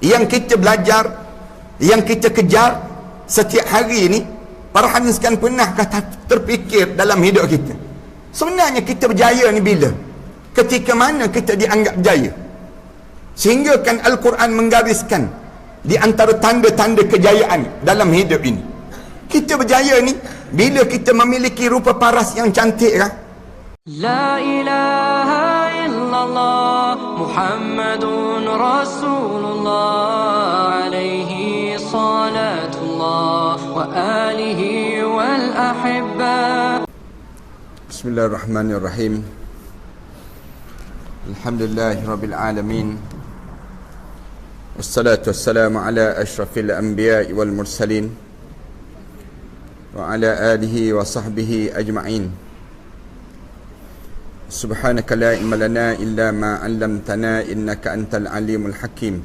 yang kita belajar, yang kita kejar setiap hari ni, para hadirin sekalian, pernahkah terfikir dalam hidup kita, sebenarnya kita berjaya ni bila? Ketika mana kita dianggap berjaya? Sehingga kan Al-Quran menggariskan di antara tanda-tanda kejayaan dalam hidup ini, kita berjaya ni bila kita memiliki rupa paras yang cantik kan? La ilaha illallah Muhammadun Rasulullah alaihi salatullah wa alihi wal ahibba. Bismillahirrahmanirrahim. Alhamdulillahirabbil alamin. Wassalatu wassalamu ala asyrafil anbiya'i wal mursalin wa ala alihi wa sahbihi ajma'in. Subhanaka la ilma lana illa ma 'allamtana innaka antal alimul hakim.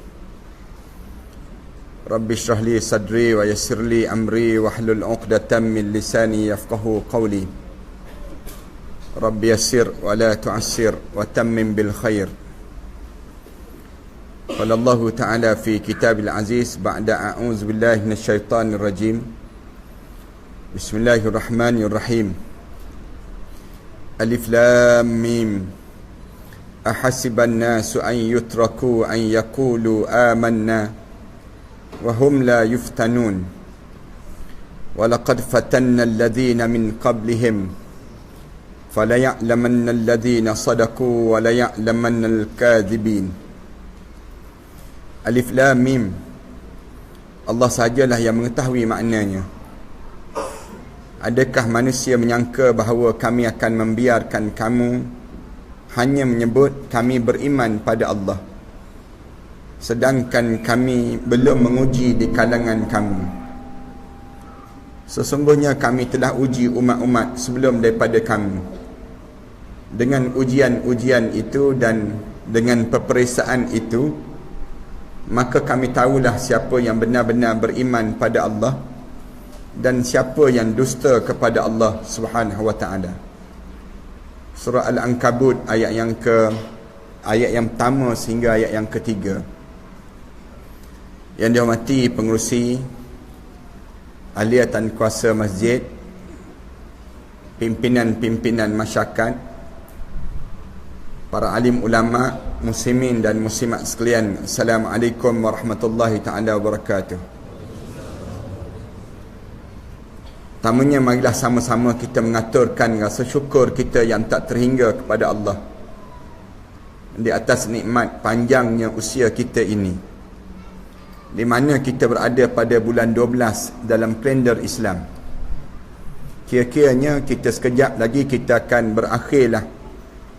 Rabbi shrah li sadri wa yassir li amri wahlul 'uqdatam min lisani yafqahu qawli. Rabbi yassir wa la tu'assir wa tammim bil khair. Qala Allah Ta'ala fi kitabil aziz ba'da a'udzu billahi minasyaitonir rajim. Bismillahirrahmanirrahim. Alif Lam Mim. Ahasiban nasu an yutraku an yaqulu amanna wa hum la yuftanun. Wa laqad fatanna alladhina min qablihim fala ya'lamanna alladhina sadaqu wa la ya'lamanna al-kadhibin. Alif Lam Mim. Allah sahajalah yang mengetahui maknanya. Adakah manusia menyangka bahawa kami akan membiarkan kamu hanya menyebut kami beriman pada Allah, sedangkan kami belum menguji di kalangan kamu? Sesungguhnya kami telah uji umat-umat sebelum daripada kamu dengan ujian-ujian itu, dan dengan peperiksaan itu maka kami tahulah siapa yang benar-benar beriman pada Allah dan siapa yang dusta kepada Allah Subhanahu wa taala. Surah Al-Ankabut ayat yang pertama sehingga ayat yang ketiga. Yang dihormati pengerusi, ahli kuasa masjid, pimpinan-pimpinan masyarakat, para alim ulama, muslimin dan muslimat sekalian, Assalamualaikum warahmatullahi ta'ala wabarakatuh. Pertamanya, marilah sama-sama kita mengaturkan rasa syukur kita yang tak terhingga kepada Allah di atas nikmat panjangnya usia kita ini, di mana kita berada pada bulan 12 dalam kalender Islam. Kira-kiranya kita sekejap lagi kita akan berakhirlah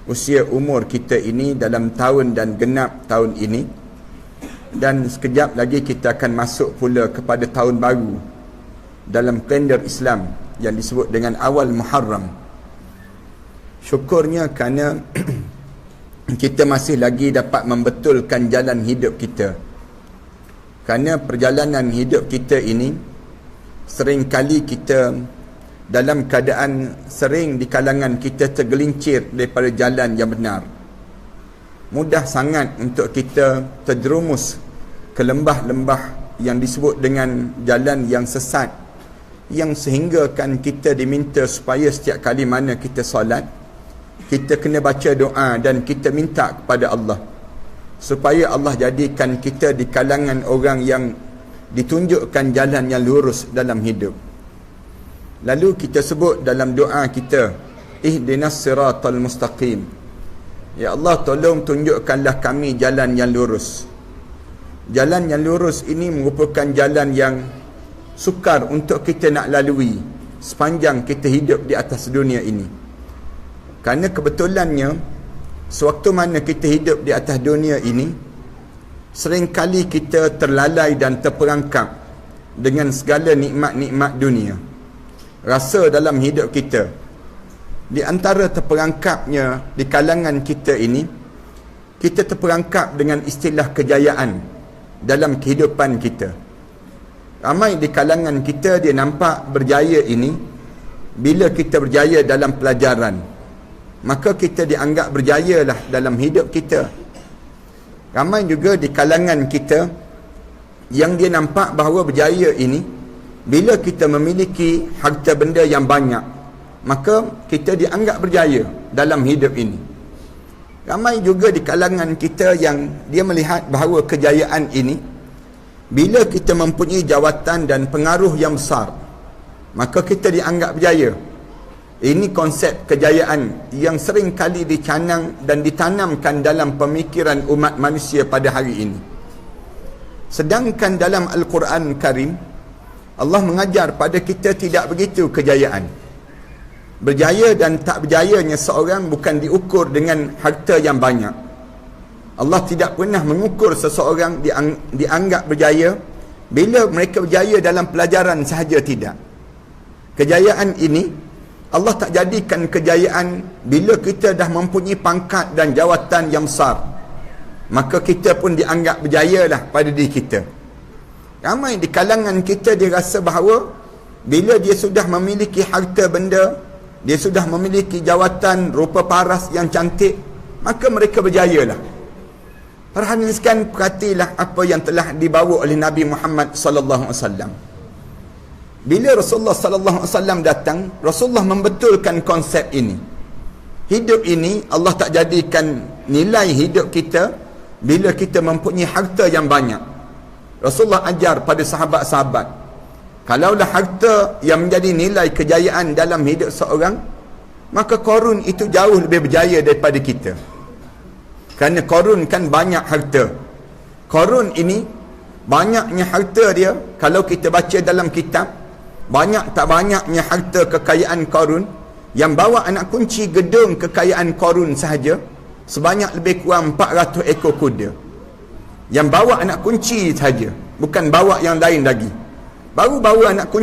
usia umur kita ini dalam tahun dan genap tahun ini, dan sekejap lagi kita akan masuk pula kepada tahun baru dalam kalender Islam yang disebut dengan awal Muharram. Syukurnya kerana kita masih lagi dapat membetulkan jalan hidup kita, kerana perjalanan hidup kita ini seringkali kita dalam keadaan sering di kalangan kita tergelincir daripada jalan yang benar. Mudah sangat untuk kita terjerumus ke lembah-lembah yang disebut dengan jalan yang sesat, yang sehinggakan kita diminta supaya setiap kali mana kita solat, kita kena baca doa dan kita minta kepada Allah supaya Allah jadikan kita di kalangan orang yang ditunjukkan jalan yang lurus dalam hidup. Lalu kita sebut dalam doa kita, ihdinas siratal mustaqim. Ya Allah, tolong tunjukkanlah kami jalan yang lurus. Jalan yang lurus ini merupakan jalan yang sukar untuk kita nak lalui sepanjang kita hidup di atas dunia ini. Kerana kebetulannya, sewaktu mana kita hidup di atas dunia ini, seringkali kita terlalai dan terperangkap dengan segala nikmat-nikmat dunia. Rasa dalam hidup kita, di antara terperangkapnya di kalangan kita ini, kita terperangkap dengan istilah kejayaan dalam kehidupan kita. Ramai di kalangan kita dia nampak berjaya ini bila kita berjaya dalam pelajaran, maka kita dianggap berjayalah dalam hidup kita. Ramai juga di kalangan kita yang dia nampak bahawa berjaya ini, bila kita memiliki harta benda yang banyak, maka kita dianggap berjaya dalam hidup ini. Ramai juga di kalangan kita yang dia melihat bahawa kejayaan ini, bila kita mempunyai jawatan dan pengaruh yang besar, maka kita dianggap berjaya. Ini konsep kejayaan yang sering kali dicanang dan ditanamkan dalam pemikiran umat manusia pada hari ini. Sedangkan dalam Al-Quran Karim, Allah mengajar pada kita tidak begitu kejayaan. Berjaya dan tak berjayanya seorang bukan diukur dengan harta yang banyak. Allah tidak pernah mengukur seseorang dianggap berjaya bila mereka berjaya dalam pelajaran sahaja, tidak. Kejayaan ini Allah tak jadikan kejayaan bila kita dah mempunyai pangkat dan jawatan yang besar, maka kita pun dianggap berjaya lah pada diri kita. Ramai di kalangan kita dia rasa bahawa bila dia sudah memiliki harta benda, dia sudah memiliki jawatan rupa paras yang cantik, maka mereka berjaya lah. Perhatikan apa yang telah dibawa oleh Nabi Muhammad sallallahu alaihi wasallam. Bila Rasulullah sallallahu alaihi wasallam datang, Rasulullah membetulkan konsep ini. Hidup ini Allah tak jadikan nilai hidup kita bila kita mempunyai harta yang banyak. Rasulullah ajar pada sahabat-sahabat, kalaulah harta yang menjadi nilai kejayaan dalam hidup seorang, maka Qarun itu jauh lebih berjaya daripada kita. Kerana Qarun kan banyak harta. Qarun ini banyaknya harta dia, kalau kita baca dalam kitab, banyak tak banyaknya harta kekayaan Qarun, yang bawa anak kunci gedung kekayaan Qarun sahaja sebanyak lebih kurang 400 ekor kuda. Yang bawa anak kunci sahaja, bukan bawa yang lain lagi. Baru bawa anak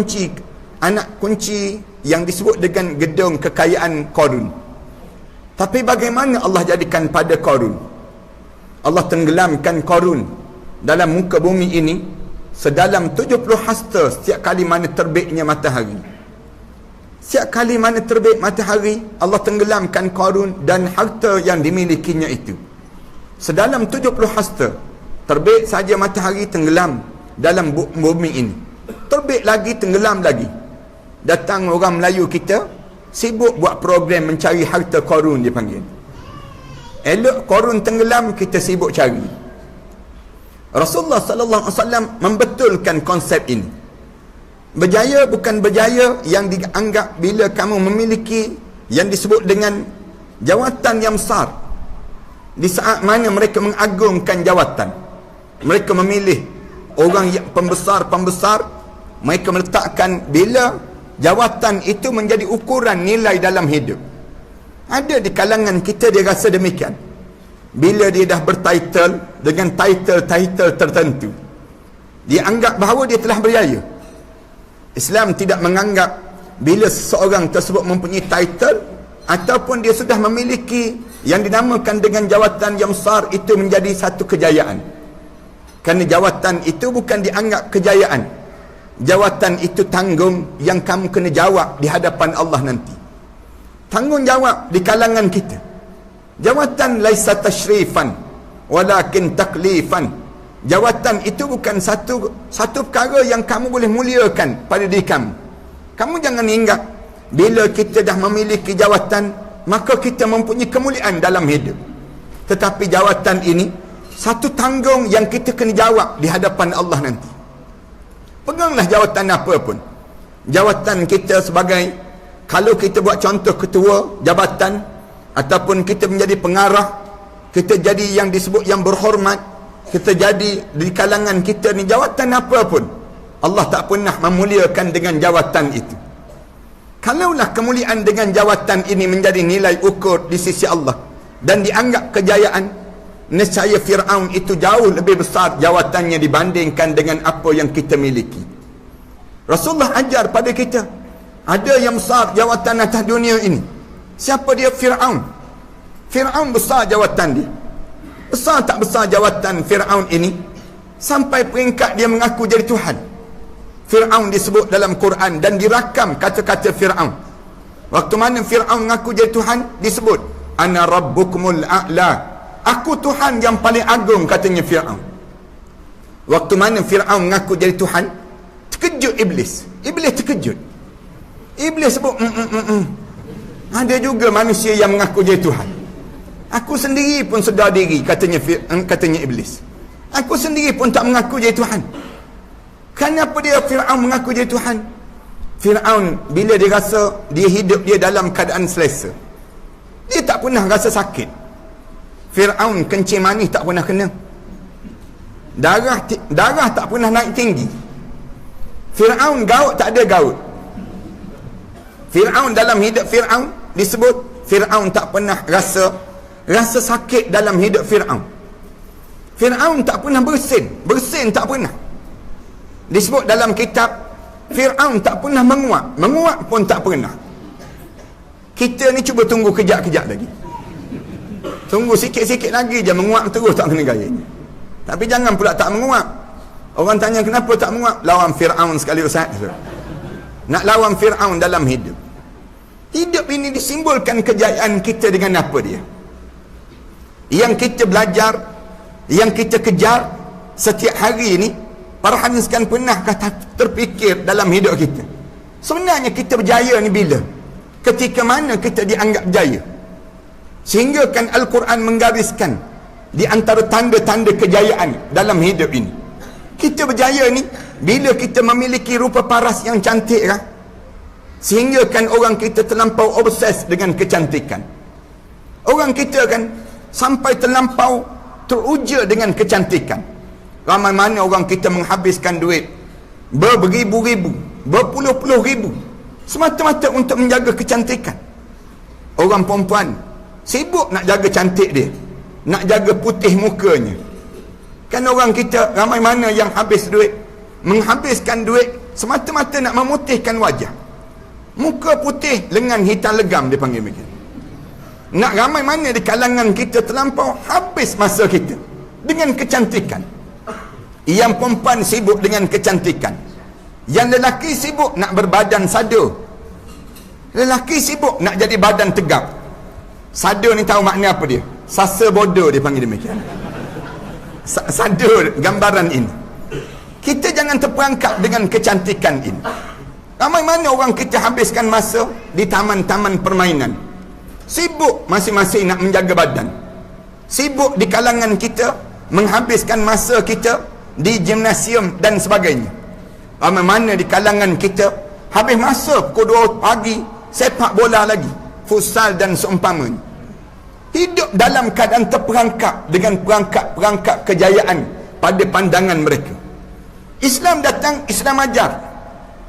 kunci yang disebut dengan gedung kekayaan Qarun. Tapi bagaimana Allah jadikan pada Qarun? Allah tenggelamkan Qarun dalam muka bumi ini sedalam 70 hasta setiap kali mana terbitnya matahari. Setiap kali mana terbit matahari, Allah tenggelamkan Qarun dan harta yang dimilikinya itu. Sedalam 70 hasta, terbit saja matahari, tenggelam dalam bumi ini. Terbit lagi, tenggelam lagi. Datang orang Melayu kita, sibuk buat program mencari harta Qarun, dia panggil. Elok Qarun tenggelam, kita sibuk cari. Rasulullah sallallahu alaihi wasallam membetulkan konsep ini. Berjaya bukan berjaya yang dianggap bila kamu memiliki yang disebut dengan jawatan yang besar. Di saat mana mereka mengagungkan jawatan, mereka memilih orang yang pembesar-pembesar, mereka meletakkan bila jawatan itu menjadi ukuran nilai dalam hidup. Ada di kalangan kita dia rasa demikian. Bila dia dah bertitle dengan title tertentu, dia anggap bahawa dia telah berjaya. Islam tidak menganggap bila seseorang tersebut mempunyai title ataupun dia sudah memiliki yang dinamakan dengan jawatan yang besar itu menjadi satu kejayaan. Kerana jawatan itu bukan dianggap kejayaan. Jawatan itu tanggung yang kamu kena jawab di hadapan Allah nanti. Tanggungjawab di kalangan kita. Jawatan laisa tashrifan walakin taklifan. Jawatan itu bukan satu perkara yang kamu boleh muliakan pada diri kamu. Kamu jangan ingat bila kita dah memiliki jawatan maka kita mempunyai kemuliaan dalam hidup. Tetapi jawatan ini satu tanggung yang kita kena jawab di hadapan Allah nanti. Peganglah jawatan apa pun. Jawatan kita sebagai, kalau kita buat contoh ketua jabatan ataupun kita menjadi pengarah, kita jadi yang disebut yang berhormat, kita jadi di kalangan kita ni jawatan apa pun, Allah tak pernah memuliakan dengan jawatan itu. Kalaulah kemuliaan dengan jawatan ini menjadi nilai ukur di sisi Allah dan dianggap kejayaan, nescaya Fir'aun itu jauh lebih besar jawatannya dibandingkan dengan apa yang kita miliki. Rasulullah ajar pada kita, ada yang besar jawatan atas dunia ini. Siapa dia? Fir'aun. Fir'aun besar jawatan dia. Besar tak besar jawatan Fir'aun ini sampai peringkat dia mengaku jadi Tuhan. Fir'aun disebut dalam Quran dan dirakam kata-kata Fir'aun. Waktu mana Fir'aun mengaku jadi Tuhan, disebut ana rabbukumul a'la, aku Tuhan yang paling agung, katanya Fir'aun. Waktu mana Fir'aun mengaku jadi Tuhan, terkejut Iblis. Iblis terkejut. Iblis sebut, ada juga manusia yang mengaku jadi Tuhan. Aku sendiri pun sedar diri, katanya Iblis. Aku sendiri pun tak mengaku jadi Tuhan. Kenapa dia Fir'aun mengaku jadi Tuhan? Fir'aun bila dia rasa dia hidup dia dalam keadaan selesa, dia tak pernah rasa sakit. Fir'aun kencing manis tak pernah kena. Darah tak pernah naik tinggi. Fir'aun gaut tak ada gaut. Fir'aun dalam hidup Fir'aun disebut Fir'aun tak pernah rasa sakit dalam hidup Fir'aun. Fir'aun tak pernah bersin tak pernah. Disebut dalam kitab Fir'aun tak pernah menguap pun tak pernah. Kita ni cuba tunggu kejap-kejap lagi. Tunggu sikit-sikit lagi je, menguap terus tak kena gaya. Tapi jangan pula tak menguap. Orang tanya kenapa tak menguap? Lawan Fir'aun sekali Ustaz. Nak lawan Fir'aun dalam hidup. Hidup ini disimbolkan kejayaan kita dengan apa dia? Yang kita belajar, yang kita kejar setiap hari ini, para hadirin pernahkah terfikir dalam hidup kita? Sebenarnya kita berjaya ni bila? Ketika mana kita dianggap berjaya? Sehingga kan Al-Quran menggariskan di antara tanda-tanda kejayaan dalam hidup ini. Kita berjaya ni bila kita memiliki rupa paras yang cantik kan? Sehingga kan orang kita terlampau obses dengan kecantikan. Orang kita kan sampai terlampau teruja dengan kecantikan. Ramai mana orang kita menghabiskan duit beribu-ribu, berpuluh-puluh ribu semata-mata untuk menjaga kecantikan. Orang perempuan sibuk nak jaga cantik dia, nak jaga putih mukanya. Kan orang kita ramai mana yang habis duit, menghabiskan duit semata-mata nak memutihkan wajah. Muka putih, lengan hitam legam, dia panggil begitu. Nak ramai mana di kalangan kita terlampau habis masa kita dengan kecantikan. Yang perempuan sibuk dengan kecantikan, yang lelaki sibuk nak berbadan sada. Lelaki sibuk nak jadi badan tegap. Sada ni tahu makna apa dia? Sasa bodoh, dia panggil demikian. Sada gambaran ini. Kita jangan terperangkap dengan kecantikan ini. Ramai mana orang kita habiskan masa di taman-taman permainan, sibuk masing-masing nak menjaga badan. Sibuk di kalangan kita menghabiskan masa kita di gimnasium dan sebagainya. Ramai mana di kalangan kita habis masa pukul 2 pagi sepak bola lagi, futsal dan seumpamanya. Hidup dalam keadaan terperangkap dengan perangkap-perangkap kejayaan pada pandangan mereka. Islam datang, Islam ajar,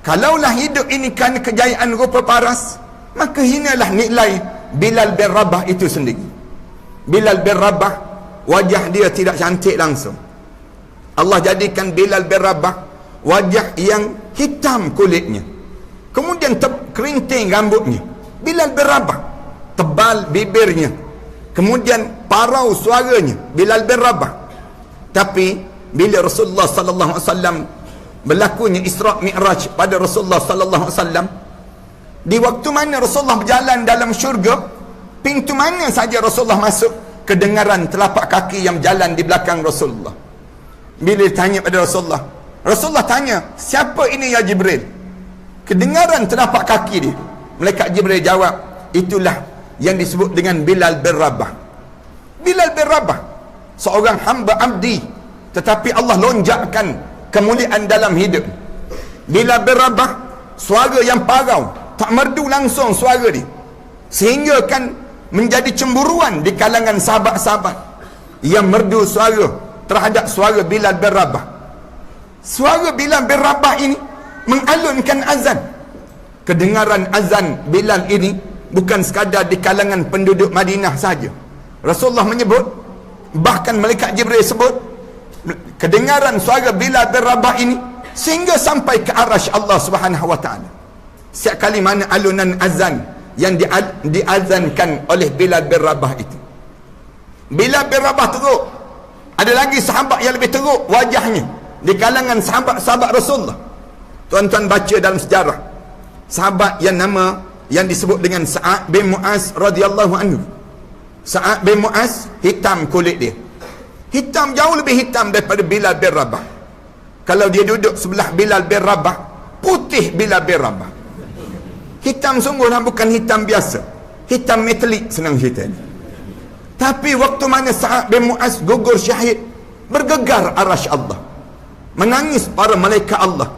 kalaulah hidup ini kerana kejayaan rupa paras, maka hinalah nilai Bilal bin Rabah itu sendiri. Bilal bin Rabah, wajah dia tidak cantik langsung. Allah jadikan Bilal bin Rabah wajah yang hitam kulitnya, kemudian kerinting rambutnya. Bilal bin Rabah tebal bibirnya, kemudian parau suaranya. Bilal bin Rabah. Tapi bila Rasulullah sallallahu alaihi wasallam berlakunya Isra' Mi'raj pada Rasulullah sallallahu alaihi wasallam, di waktu mana Rasulullah berjalan dalam syurga, pintu mana saja Rasulullah masuk, kedengaran telapak kaki yang berjalan di belakang Rasulullah. Bila ditanya pada Rasulullah, Rasulullah tanya, siapa ini ya Jibril? Kedengaran telapak kaki dia. Malaikat Jibril jawab, itulah yang disebut dengan Bilal bin Rabah. Bilal bin Rabah seorang hamba abdi, tetapi Allah lonjakkan kemuliaan dalam hidup. Bilal bin Rabah suara yang parau, tak merdu langsung suara dia, sehingga kan menjadi cemburuan di kalangan sahabat-sahabat yang merdu suara terhadap suara Bilal bin Rabah. Suara Bilal bin Rabah ini mengalunkan azan. Kedengaran azan Bilal ini bukan sekadar di kalangan penduduk Madinah saja. Rasulullah menyebut, bahkan malaikat Jibril sebut, kedengaran suara Bilal bin Rabah ini sehingga sampai ke arasy Allah Subhanahu wa taala. Setiap kali mana alunan azan yang diazankan oleh Bilal bin Rabah itu, Bilal bin Rabah teruk. Ada lagi sahabat yang lebih teruk wajahnya di kalangan sahabat-sahabat Rasulullah. Tuan-tuan baca dalam sejarah, sahabat yang disebut dengan Sa'ad bin Mu'az radhiyallahu anhu. Sa'ad bin Mu'az hitam kulit dia, hitam, jauh lebih hitam daripada Bilal bin Rabah. kalau dia duduk sebelah Bilal bin Rabah, putih Bilal bin Rabah. Hitam sungguh lah, bukan hitam biasa, hitam metalik, senang cerita ni. Tapi waktu mana Sa'ad bin Mu'az gugur syahid, bergegar arasy Allah, menangis para malaikat Allah,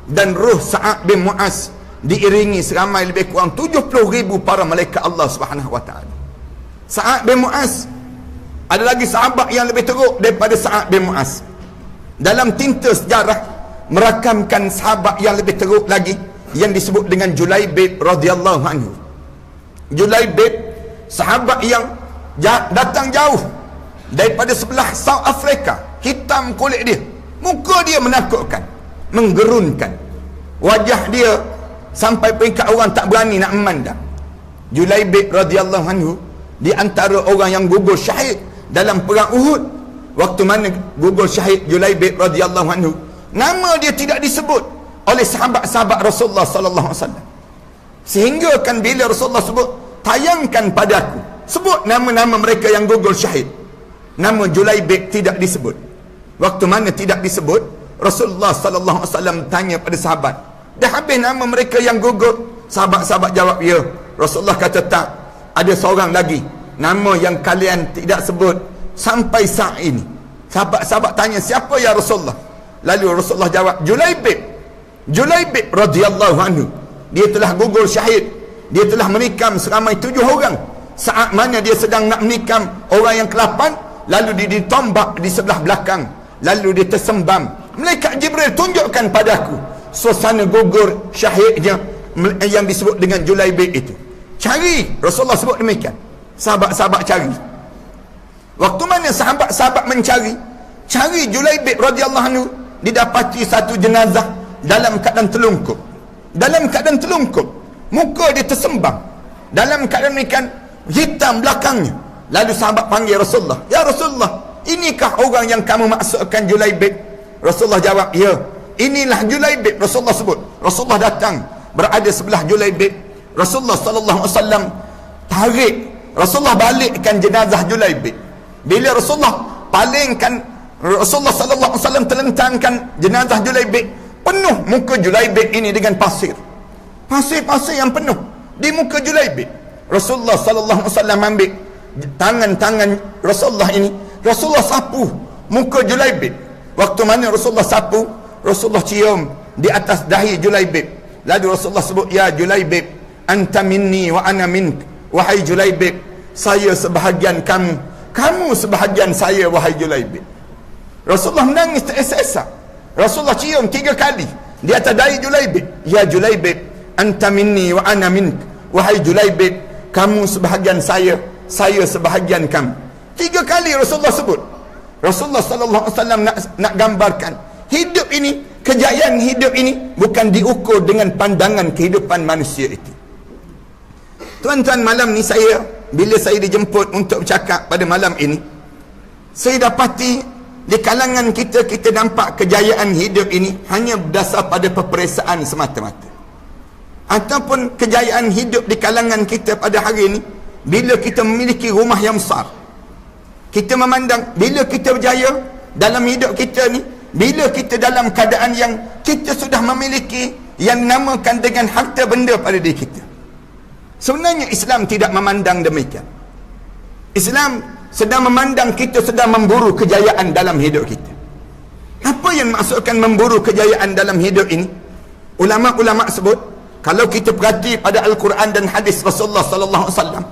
dan roh Sa'ad bin Mu'az diiringi seramai lebih kurang 70,000 para malaikat Allah Subhanahu wa ta'ala. Sa'ad bin Mu'az, ada lagi sahabat yang lebih teruk daripada Sa'ad bin Mu'az. Dalam tinta sejarah merakamkan sahabat yang lebih teruk lagi, yang disebut dengan Julaibib radhiyallahu anhu. Julaibib, sahabat yang datang jauh daripada sebelah South Africa, hitam kulit dia, muka dia menakutkan, menggerunkan, wajah dia sampai peringkat orang tak berani nak memandang. Julaibib radhiyallahu anhu di antara orang yang gugur syahid dalam perang Uhud. Waktu mana gugur syahid Julaibib radhiyallahu anhu, nama dia tidak disebut oleh sahabat-sahabat Rasulullah sallallahu alaihi wasallam. Sehingga kan bila Rasulullah sebut, tayangkan padaku, sebut nama-nama mereka yang gugur syahid, nama Julaibib tidak disebut. Waktu mana tidak disebut, Rasulullah sallallahu alaihi wasallam tanya pada sahabat, dah habis nama mereka yang gugur? Sahabat-sahabat jawab, ya. Rasulullah kata, tak, ada seorang lagi nama yang kalian tidak sebut sampai saat ini. Sahabat-sahabat tanya, siapa ya Rasulullah? Lalu Rasulullah jawab, Julaibib. Julaibib radhiyallahu anhu, dia telah gugur syahid, dia telah menikam seramai 7 orang. Saat mana dia sedang nak menikam orang yang ke-8, lalu dia ditombak di sebelah belakang, lalu dia tersembam. Malaikat Jibril tunjukkan padaku suasana gugur syahidnya yang disebut dengan Julaibib itu. Cari, Rasulullah sebut demikian. Sahabat-sahabat cari. Waktu mana sahabat-sahabat mencari, cari Julaibib radhiyallahu anhu, didapati satu jenazah dalam keadaan telungkup. Dalam keadaan telungkup, muka dia tersembam, dalam keadaan demikian, hitam belakangnya. Lalu sahabat panggil Rasulullah, ya Rasulullah, inikah orang yang kamu maksudkan Julaibib? Rasulullah jawab, ya, inilah Julaibib. Rasulullah sebut. Rasulullah datang, berada sebelah Julaibib. Rasulullah sallallahu alaihi wasallam tarik, Rasulullah balikkan jenazah Julaibib. Bila Rasulullah palingkan, Rasulullah sallallahu alaihi wasallam terlentangkan jenazah Julaibib, penuh muka Julaibib ini dengan pasir. Pasir-pasir yang penuh di muka Julaibib. Rasulullah sallallahu alaihi wasallam ambil tangan-tangan Rasulullah ini, Rasulullah sapu muka Julaibib. Waktu mana Rasulullah sapu, Rasulullah cium di atas dahi Julaibib. Lalu Rasulullah sebut, ya Julaibib, anta minni wa ana mink. Wahai Julaibib, saya sebahagian kamu, kamu sebahagian saya, wahai Julaibib. Rasulullah menangis teresa-esa. Rasulullah cium 3 kali di atas dahi Julaibib. Ya Julaibib, anta minni wa ana mink. Wahai Julaibib, kamu sebahagian saya, saya sebahagian kamu. 3 kali Rasulullah sebut. Rasulullah sallallahu alaihi wasallam nak gambarkan hidup ini, kejayaan hidup ini bukan diukur dengan pandangan kehidupan manusia itu. Tuan-tuan, malam ni bila saya dijemput untuk bercakap pada malam ini, saya dapati di kalangan kita nampak kejayaan hidup ini hanya berdasar pada peperiksaan semata-mata. Ataupun kejayaan hidup di kalangan kita pada hari ini, bila kita memiliki rumah yang besar, kita memandang bila kita berjaya dalam hidup kita ni, bila kita dalam keadaan yang kita sudah memiliki yang dinamakan dengan harta benda pada diri kita. Sebenarnya Islam tidak memandang demikian. Islam sedang memandang kita sedang memburu kejayaan dalam hidup kita. Apa yang maksudkan memburu kejayaan dalam hidup ini? Ulama-ulama sebut, kalau kita perhati pada Al-Quran dan hadis Rasulullah sallallahu alaihi wasallam,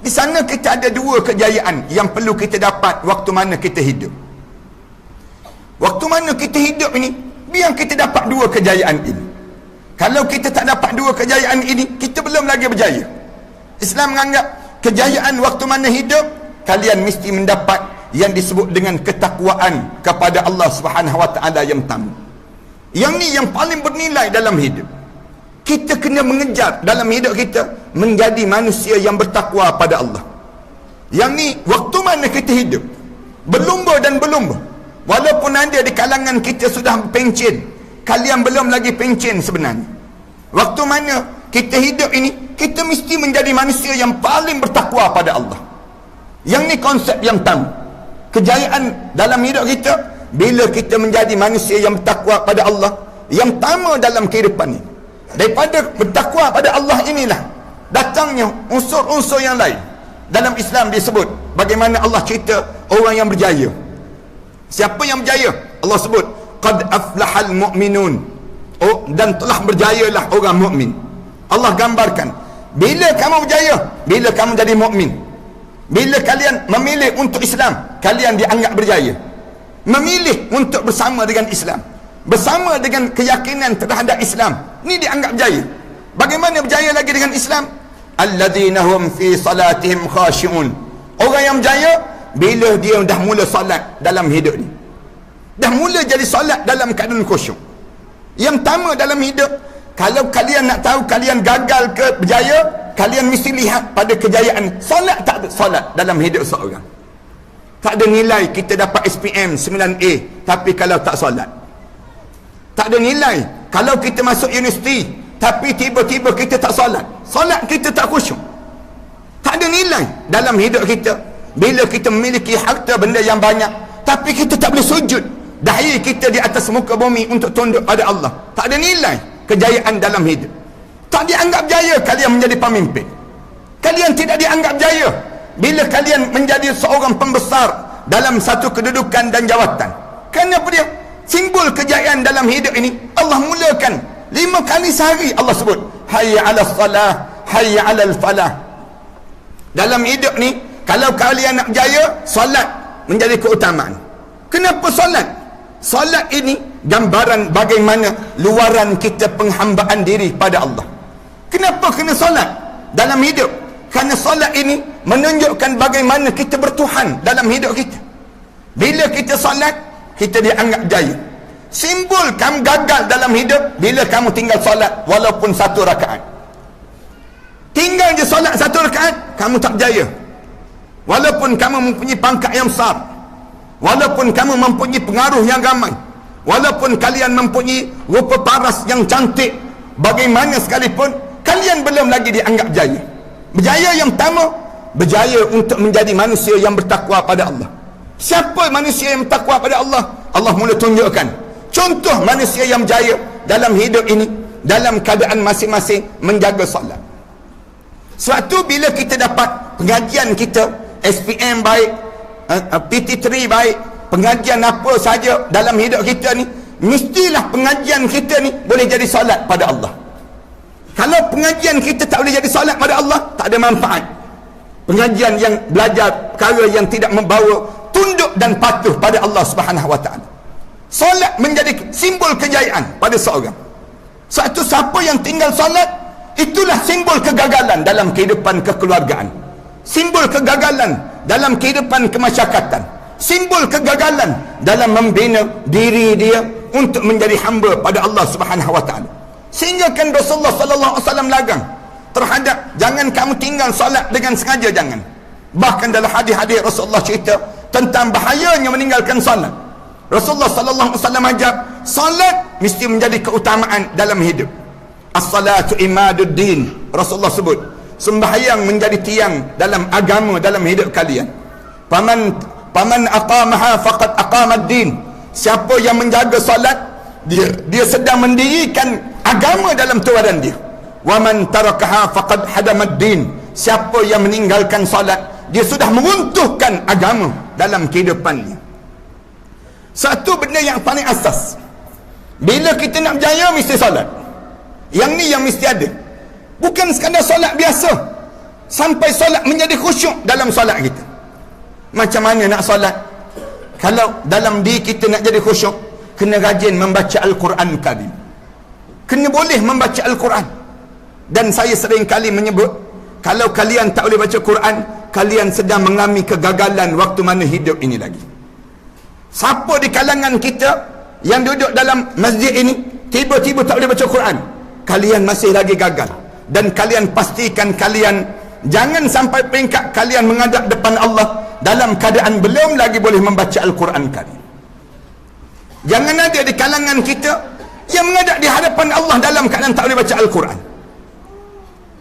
di sana kita ada 2 kejayaan yang perlu kita dapat waktu mana kita hidup. Waktu mana kita hidup ini, biar kita dapat 2 kejayaan ini. Kalau kita tak dapat 2 kejayaan ini, kita belum lagi berjaya. Islam menganggap kejayaan waktu mana hidup, kalian mesti mendapat yang disebut dengan ketakwaan kepada Allah Subhanahu wa taala yang tamu. Yang ni yang paling bernilai dalam hidup. Kita kena mengejar dalam hidup kita menjadi manusia yang bertakwa pada Allah. Yang ni waktu mana kita hidup, berlumba dan berlumba. Walaupun ada di kalangan kita sudah pencen, kalian belum lagi pencen sebenarnya. Waktu mana kita hidup ini, kita mesti menjadi manusia yang paling bertakwa pada Allah. Yang ni konsep yang tamu. Kejayaan dalam hidup kita bila kita menjadi manusia yang bertakwa pada Allah, yang pertama dalam kehidupan ini, daripada bertakwa pada Allah inilah datangnya unsur-unsur yang lain. Dalam Islam disebut bagaimana Allah cerita orang yang berjaya. Siapa yang berjaya? Allah sebut qad aflahal mu'minun, dan telah berjayalah orang mukmin. Allah gambarkan bila kamu berjaya, bila kamu jadi mukmin, bila kalian memilih untuk Islam, kalian dianggap berjaya. Memilih untuk bersama dengan Islam, bersama dengan keyakinan terhadap Islam, ni dianggap berjaya. Bagaimana berjaya lagi dengan Islam? Alladzina hum fi salatihim khashi'un. Orang yang berjaya bila dia dah mula solat dalam hidup ni, dah mula jadi solat dalam keadaan khusyuk. Yang pertama dalam hidup, kalau kalian nak tahu kalian gagal ke berjaya, kalian mesti lihat pada kejayaan solat. Tak ada solat dalam hidup seorang, tak ada nilai kita dapat SPM 9A tapi kalau tak solat. Tak ada nilai kalau kita masuk universiti tapi tiba-tiba kita tak solat, solat kita tak khusyuk. Tak ada nilai dalam hidup kita bila kita memiliki harta benda yang banyak tapi kita tak boleh sujud, dahi kita di atas muka bumi untuk tunduk pada Allah. Tak ada nilai kejayaan dalam hidup. Tak dianggap jaya kalian menjadi pemimpin. Kalian tidak dianggap jaya bila kalian menjadi seorang pembesar dalam satu kedudukan dan jawatan. Kenapa dia? Simbol kejayaan dalam hidup ini Allah mulakan 5 kali sehari. Allah sebut hayya 'alas salah, hayya 'alal falah. Dalam hidup ni kalau kalian nak berjaya, solat menjadi keutamaan. Kenapa solat? Solat ini gambaran bagaimana luaran kita penghambaan diri pada Allah. Kenapa kena solat dalam hidup? Kerana solat ini menunjukkan bagaimana kita bertuhan dalam hidup kita. Bila kita solat, kita dianggap jaya. Simbol kamu gagal dalam hidup bila kamu tinggal solat walaupun 1 rakaat. Tinggal je solat 1 rakaat, kamu tak berjaya. Walaupun kamu mempunyai pangkat yang besar, walaupun kamu mempunyai pengaruh yang ramai, walaupun kalian mempunyai rupa paras yang cantik, bagaimana sekalipun kalian belum lagi dianggap jaya. Berjaya yang pertama, berjaya untuk menjadi manusia yang bertakwa pada Allah. Siapa manusia yang bertakwa pada Allah? Allah mula tunjukkan contoh manusia yang berjaya dalam hidup ini, dalam keadaan masing-masing menjaga solat. Suatu bila kita dapat pengajian kita, SPM baik, PT3 baik, pengajian apa saja dalam hidup kita ni, mestilah pengajian kita ni boleh jadi solat pada Allah. Kalau pengajian kita tak boleh jadi solat pada Allah, tak ada manfaat. Pengajian yang belajar perkara yang tidak membawa tunduk dan patuh pada Allah Subhanahu Wa Taala. Solat menjadi simbol kejayaan pada seorang. Satu siapa yang tinggal solat, itulah simbol kegagalan dalam kehidupan kekeluargaan, simbol kegagalan dalam kehidupan kemasyarakatan, simbol kegagalan dalam membina diri dia untuk menjadi hamba pada Allah Subhanahu Wa Taala. Sehingga kan Rasulullah sallallahu alaihi wasallam lagang terhadap jangan kamu tinggal solat dengan sengaja, jangan. Bahkan dalam hadis-hadis Rasulullah cerita tentang bahayanya meninggalkan solat. Rasulullah sallallahu alaihi wasallam ajar solat mesti menjadi keutamaan dalam hidup. As-salatu imaduddin. Rasulullah sebut sembahyang menjadi tiang dalam agama, dalam hidup kalian. Paman aqamaha faqad aqamad-din. Siapa yang menjaga solat, dia sedang mendirikan agama dalam tuaran dia. Wa man tarakaha faqad hadamad-din. Siapa yang meninggalkan solat, dia sudah meruntuhkan agama dalam kehidupannya. Satu benda yang paling asas, bila kita nak berjaya mesti solat. Yang ni yang mesti ada. Bukan sekadar solat biasa, sampai solat menjadi khusyuk dalam solat kita. Macam mana nak solat? Kalau dalam diri kita nak jadi khusyuk, kena rajin membaca Al-Quran Karim. Kena boleh membaca Al-Quran. Dan saya sering kali menyebut, kalau kalian tak boleh baca Quran, kalian sedang mengalami kegagalan waktu mana hidup ini lagi. Siapa di kalangan kita yang duduk dalam masjid ini tiba-tiba tak boleh baca Quran, kalian masih lagi gagal. Dan kalian pastikan kalian jangan sampai peringkat kalian menghadap depan Allah dalam keadaan belum lagi boleh membaca Al-Quran Karim. Jangan ada di kalangan kita yang menghadap di hadapan Allah dalam keadaan tak boleh baca Al-Quran.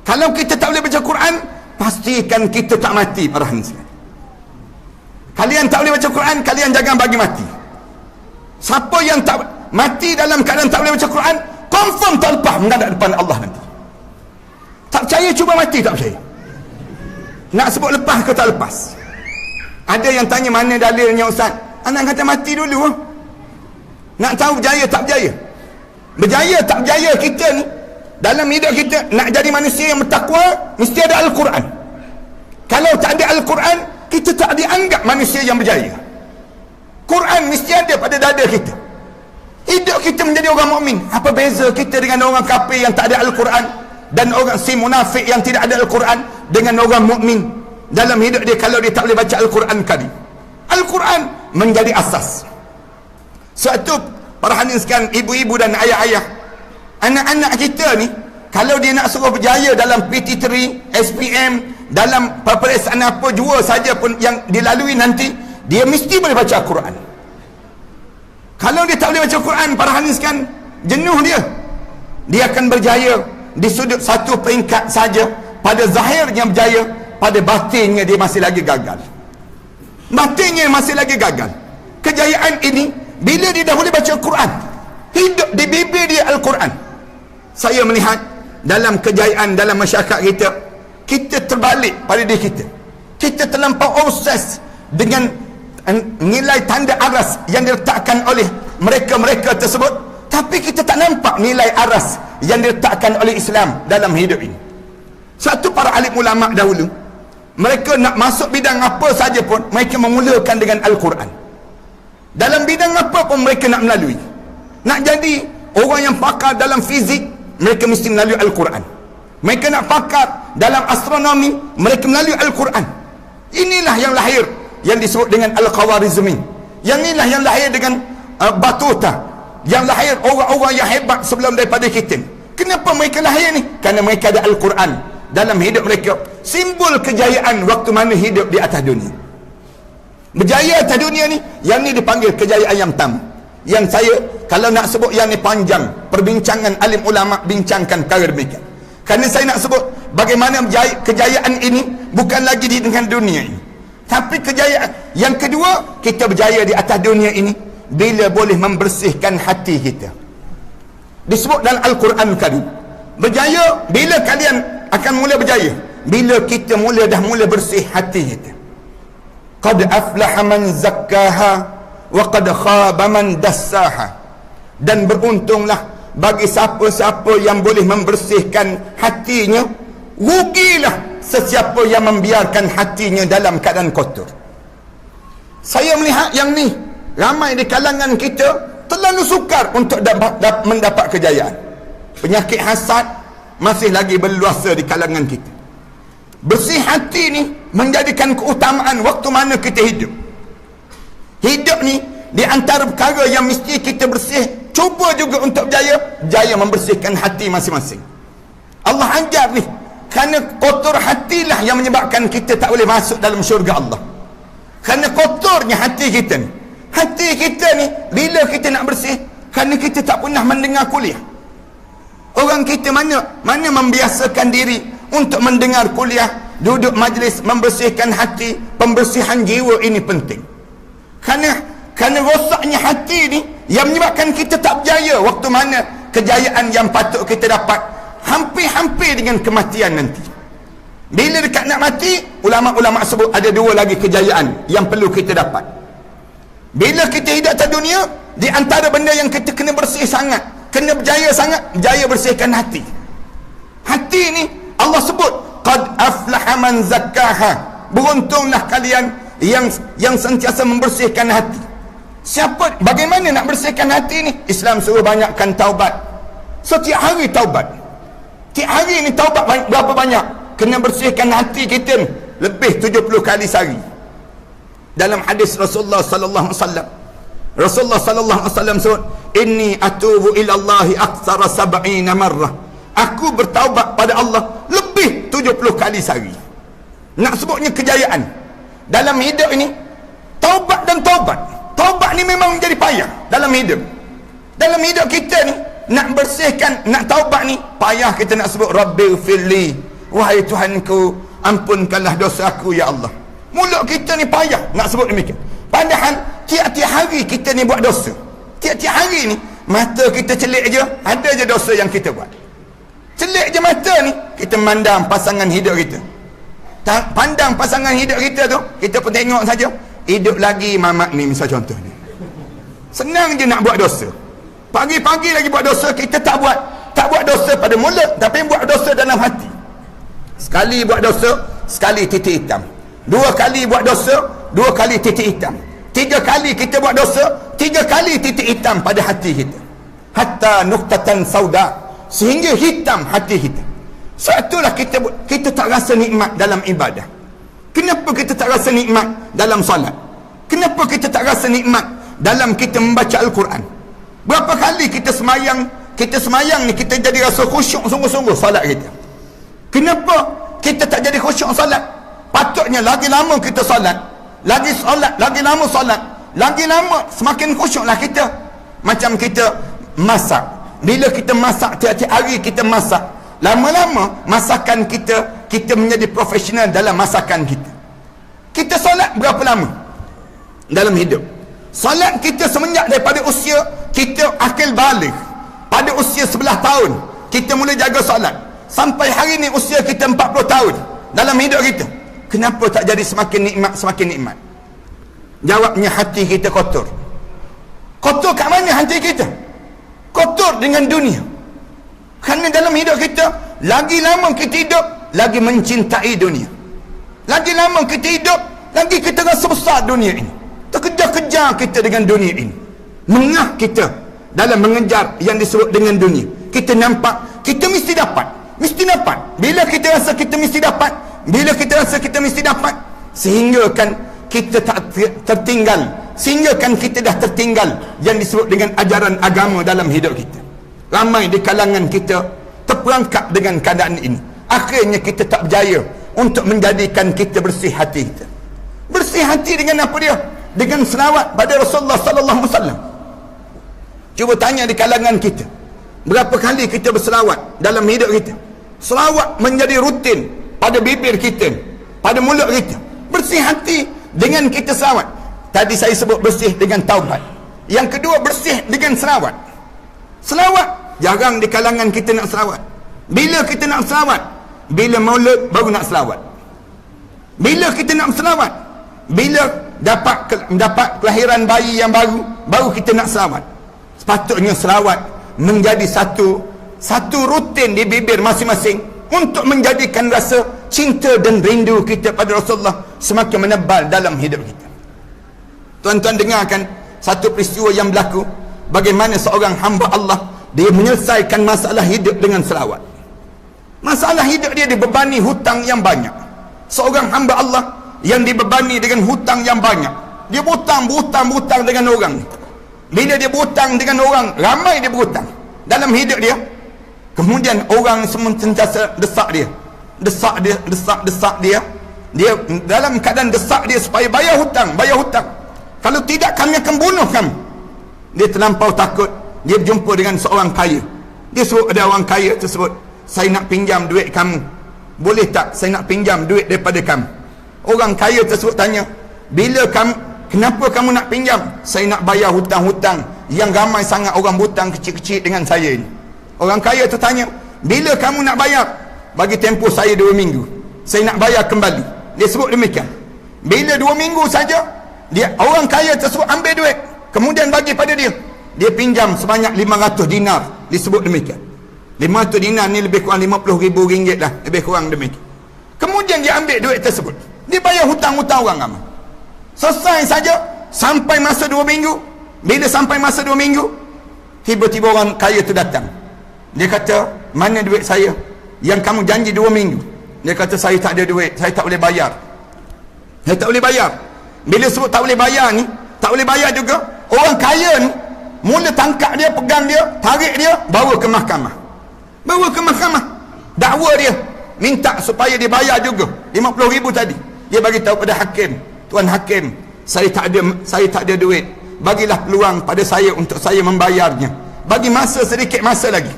Kalau kita tak boleh baca Quran, pastikan kita tak mati, para hadirin. Kalian tak boleh baca Quran, kalian jangan bagi mati. Siapa yang tak mati dalam keadaan tak boleh baca Quran, confirm tak lepas menghadap depan Allah nanti. Tak percaya cuba mati, tak percaya. Nak sebut lepas ke tak lepas? Ada yang tanya mana dalilnya Ustaz? Anak kata mati dulu. Nak tahu berjaya tak berjaya? Berjaya tak berjaya kita ni dalam hidup kita nak jadi manusia yang bertakwa, mesti ada Al-Quran. Kalau tak ada Al-Quran, kita tak dianggap manusia yang berjaya. Quran mesti ada pada dada kita. Hidup kita menjadi orang mukmin. Apa beza kita dengan orang kafir yang tak ada Al-Quran, dan orang si munafik yang tidak ada Al-Quran dengan orang mukmin dalam hidup dia kalau dia tak boleh baca Al-Quran kali? Al-Quran menjadi asas. Sebab itu para hadirin sekalian, ibu-ibu dan ayah-ayah, anak-anak kita ni kalau dia nak suruh berjaya dalam PT3, SPM, dalam peperiksaan apa jua saja pun yang dilalui nanti, dia mesti boleh baca Al-Quran. Kalau dia tak boleh baca Al-Quran, para hadirin sekalian, jenuh dia akan berjaya di sudut satu peringkat saja. Pada zahirnya berjaya, pada batinnya dia masih lagi gagal. Batinnya masih lagi gagal. Kejayaan ini bila dia dah boleh baca Al-Quran, hidup di bibir dia Al-Quran. Saya melihat dalam kejayaan dalam masyarakat kita, kita terbalik pada diri kita. Kita terlampau obses dengan nilai tanda aras yang diletakkan oleh mereka-mereka tersebut, tapi kita tak nampak nilai aras yang diletakkan oleh Islam dalam hidup ini. Satu para alim ulama dahulu, mereka nak masuk bidang apa saja pun, mereka memulakan dengan Al-Quran. Dalam bidang apa pun mereka nak melalui. Nak jadi orang yang pakar dalam fizik, mereka mesti melalui Al-Quran. Mereka nak pakar dalam astronomi, mereka melalui Al-Quran. Inilah yang lahir yang disebut dengan Al-Khawarizmi. Yang inilah yang lahir dengan Batuta. Yang lahir orang-orang yang hebat sebelum daripada kita. Kenapa mereka lahir ni? Kerana mereka ada Al-Quran dalam hidup mereka. Simbol kejayaan waktu mana hidup di atas dunia. Berjaya atas dunia ni, yang ni dipanggil kejayaan yang tam. Yang saya, kalau nak sebut yang ni panjang, perbincangan alim ulama bincangkan perkara demikian. Kerana saya nak sebut bagaimana kejayaan ini bukan lagi dengan dunia ini, tapi kejayaan yang kedua, kita berjaya di atas dunia ini bila boleh membersihkan hati kita. Disebut dalam Al-Quran Karim, berjaya bila kalian akan mula berjaya bila kita mula bersih hati kita. Qad aflaha man zakkaha wa qad khaba man dassaha. Dan beruntunglah bagi siapa-siapa yang boleh membersihkan hatinya, rugilah sesiapa yang membiarkan hatinya dalam keadaan kotor. Saya melihat yang ni ramai di kalangan kita terlalu sukar untuk mendapat kejayaan. Penyakit hasad masih lagi berluasa di kalangan kita. Bersih hati ni menjadikan keutamaan waktu mana kita hidup. Hidup ni di antara perkara yang mesti kita bersih, cuba juga untuk berjaya membersihkan hati masing-masing. Allah ajar ni, kerana kotor hatilah yang menyebabkan kita tak boleh masuk dalam syurga Allah. Kerana kotornya hati kita ni. Hati kita ni bila kita nak bersih, kerana kita tak pernah mendengar kuliah. Orang kita mana membiasakan diri untuk mendengar kuliah, duduk majlis, membersihkan hati. Pembersihan jiwa ini penting. Kerana rosaknya hati ni yang menyebabkan kita tak berjaya waktu mana kejayaan yang patut kita dapat hampir-hampir dengan kematian nanti. Bila dekat nak mati, ulama-ulama sebut ada dua lagi kejayaan yang perlu kita dapat. Bila kita hidup atas dunia, di antara benda yang kita kena bersih sangat, kena berjaya sangat, berjaya bersihkan hati. Hati ni Allah sebut qad aflaha man zakkaha. Beruntunglah kalian yang sentiasa membersihkan hati. Bagaimana nak bersihkan hati ni? Islam suruh banyakkan taubat. Setiap hari taubat. Tiap hari ni taubat berapa banyak? Kena bersihkan hati kita ni lebih 70 kali sehari. Dalam hadis Rasulullah sallallahu alaihi wasallam, Rasulullah sallallahu alaihi wasallam sebut, inni atubu ila Allah aktsara 70 marrah. Aku bertaubat pada Allah lebih 70 kali sehari. Nak sebutnya kejayaan dalam hidup ini, taubat dan taubat. Taubat ni memang menjadi payah dalam hidup. Dalam hidup kita ni nak bersihkan, nak taubat ni payah. Kita nak sebut Rabbighfirli, wahai Tuhanku, ampunkanlah dosaku ya Allah. Mulut kita ni payah nak sebut demikian. Padahal tiap-tiap hari kita ni buat dosa. Tiap-tiap hari ni mata kita celik je, ada je dosa yang kita buat. Celik je mata ni, kita mandang pasangan hidup kita. Pandang pasangan hidup kita tu, kita pun tengok saja. Hidup lagi mamak ni, misal contoh ni. Senang je nak buat dosa. Pagi-pagi lagi buat dosa, kita tak buat dosa pada mulut, tapi buat dosa dalam hati. Sekali buat dosa, sekali titik hitam. 2 kali buat dosa, 2 kali titik hitam. 3 kali kita buat dosa, 3 kali titik hitam pada hati kita. Hatta nuqtatan sauda, sehingga hitam hati kita. Satulah kita tak rasa nikmat dalam ibadah. Kenapa kita tak rasa nikmat dalam solat? Kenapa kita tak rasa nikmat dalam kita membaca Al-Quran? Berapa kali kita semayang ni kita jadi rasa khusyuk sungguh-sungguh solat kita. Kenapa kita tak jadi khusyuk solat? Patutnya lagi lama kita solat, lagi lama solat, lagi lama semakin khusyuklah kita. Macam kita masak. Bila kita masak tiap-tiap hari kita masak, lama-lama masakan kita menjadi profesional dalam masakan kita. Kita solat berapa lama dalam hidup? Solat kita semenjak daripada usia kita akil baligh. Pada usia 11 tahun kita mula jaga solat, sampai hari ni usia kita 40 tahun dalam hidup kita. Kenapa tak jadi semakin nikmat? Jawabnya, hati kita kotor. Kotor kat mana hati kita? Kotor dengan dunia. Kerana dalam hidup kita, lagi lama kita hidup, lagi mencintai dunia. Lagi lama kita hidup, lagi kita rasa besar dunia ini. Terkejar-kejar kita dengan dunia ini. Mengah kita dalam mengejar yang disebut dengan dunia. Kita nampak kita mesti dapat. Bila kita rasa kita mesti dapat, sehingga kan kita tak tertinggal, sehingga kan kita dah tertinggal yang disebut dengan ajaran agama dalam hidup kita. Ramai di kalangan kita terperangkap dengan keadaan ini. Akhirnya kita tak berjaya untuk menjadikan kita bersih hati kita. Bersih hati dengan apa dia? Dengan selawat pada Rasulullah sallallahu alaihi wasallam. Cuba tanya di kalangan kita, berapa kali kita berselawat dalam hidup kita? Selawat menjadi rutin pada bibir kita, pada mulut kita. Bersih hati dengan kita selawat. Tadi saya sebut bersih dengan taubat. Yang kedua, bersih dengan selawat. Selawat jarang di kalangan kita nak selawat. Bila kita nak selawat? Bila maulud baru nak selawat. Bila kita nak selawat? Bila dapat kelahiran bayi yang baru kita nak selawat. Sepatutnya selawat menjadi satu rutin di bibir masing-masing untuk menjadikan rasa cinta dan rindu kita pada Rasulullah semakin menebal dalam hidup kita. Tuan-tuan dengarkan satu peristiwa yang berlaku, bagaimana seorang hamba Allah dia menyelesaikan masalah hidup dengan selawat. Masalah hidup dia dibebani hutang yang banyak. Seorang hamba Allah yang dibebani dengan hutang yang banyak. Dia berhutang dengan orang. Bila dia berhutang dengan orang, ramai dia berhutang dalam hidup dia. Kemudian orang semua sentiasa desak dia. Dia dalam keadaan desak dia supaya bayar hutang. Kalau tidak, kami akan bunuh kamu. Dia terlampau takut. Dia berjumpa dengan seorang kaya. Dia suruh ada orang kaya tersebut, saya nak pinjam duit kamu, boleh tak saya nak pinjam duit daripada kamu? Orang kaya tersebut tanya, kenapa kamu nak pinjam? Saya nak bayar hutang-hutang yang ramai sangat orang berhutang kecil-kecil dengan saya ini. Orang kaya tu tanya, bila kamu nak bayar? Bagi tempoh saya 2 minggu, saya nak bayar kembali. Dia sebut demikian. Bila 2 minggu saja, orang kaya tersebut ambil duit, kemudian bagi pada dia. Dia pinjam sebanyak 500 dinar. Disebut demikian. 500 dinar ni lebih kurang 50,000 ringgit lah, lebih kurang demikian. Kemudian dia ambil duit tersebut, dia bayar hutang-hutang orang ramai. Selesai saja, sampai masa 2 minggu. Bila sampai masa 2 minggu, tiba-tiba orang kaya tu datang. Dia kata, mana duit saya yang kamu janji 2 minggu? Dia kata, saya tak ada duit, saya tak boleh bayar. Saya tak boleh bayar. Bila sebut tak boleh bayar ni, tak boleh bayar juga, orang kaya ni mula tangkap dia, pegang dia, tarik dia, bawa ke mahkamah. Dakwa dia, minta supaya dia bayar juga 50,000 tadi. Dia bagi tahu pada hakim, tuan hakim, saya tak ada duit, bagilah peluang pada saya untuk saya membayarnya. Bagi masa sedikit masa lagi.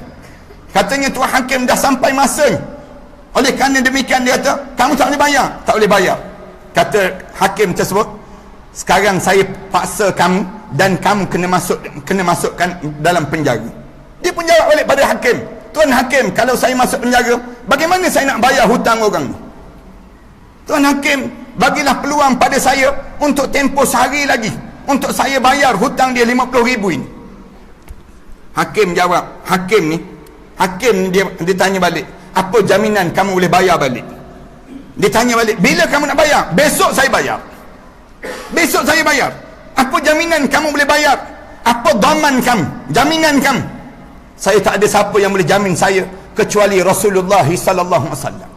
Katanya tuan hakim, dah sampai masanya. Oleh kerana demikian dia kata, kamu tak boleh bayar. Tak boleh bayar. Kata hakim tersebut, sekarang saya paksa kamu dan kamu kena masukkan dalam penjara. Dia pun jawab balik pada hakim, Tuan Hakim, kalau saya masuk penjara, bagaimana saya nak bayar hutang orang ni? Tuan Hakim, bagilah peluang pada saya untuk tempoh sehari lagi untuk saya bayar hutang dia 50,000 ini. Hakim jawab, Hakim ni dia tanya balik, apa jaminan kamu boleh bayar balik? Dia tanya balik, bila kamu nak bayar? Besok saya bayar. Besok saya bayar. Apa jaminan kamu boleh bayar? Apa daman kamu? Jaminan kamu? Saya tak ada siapa yang boleh jamin saya kecuali Rasulullah sallallahu alaihi wasallam.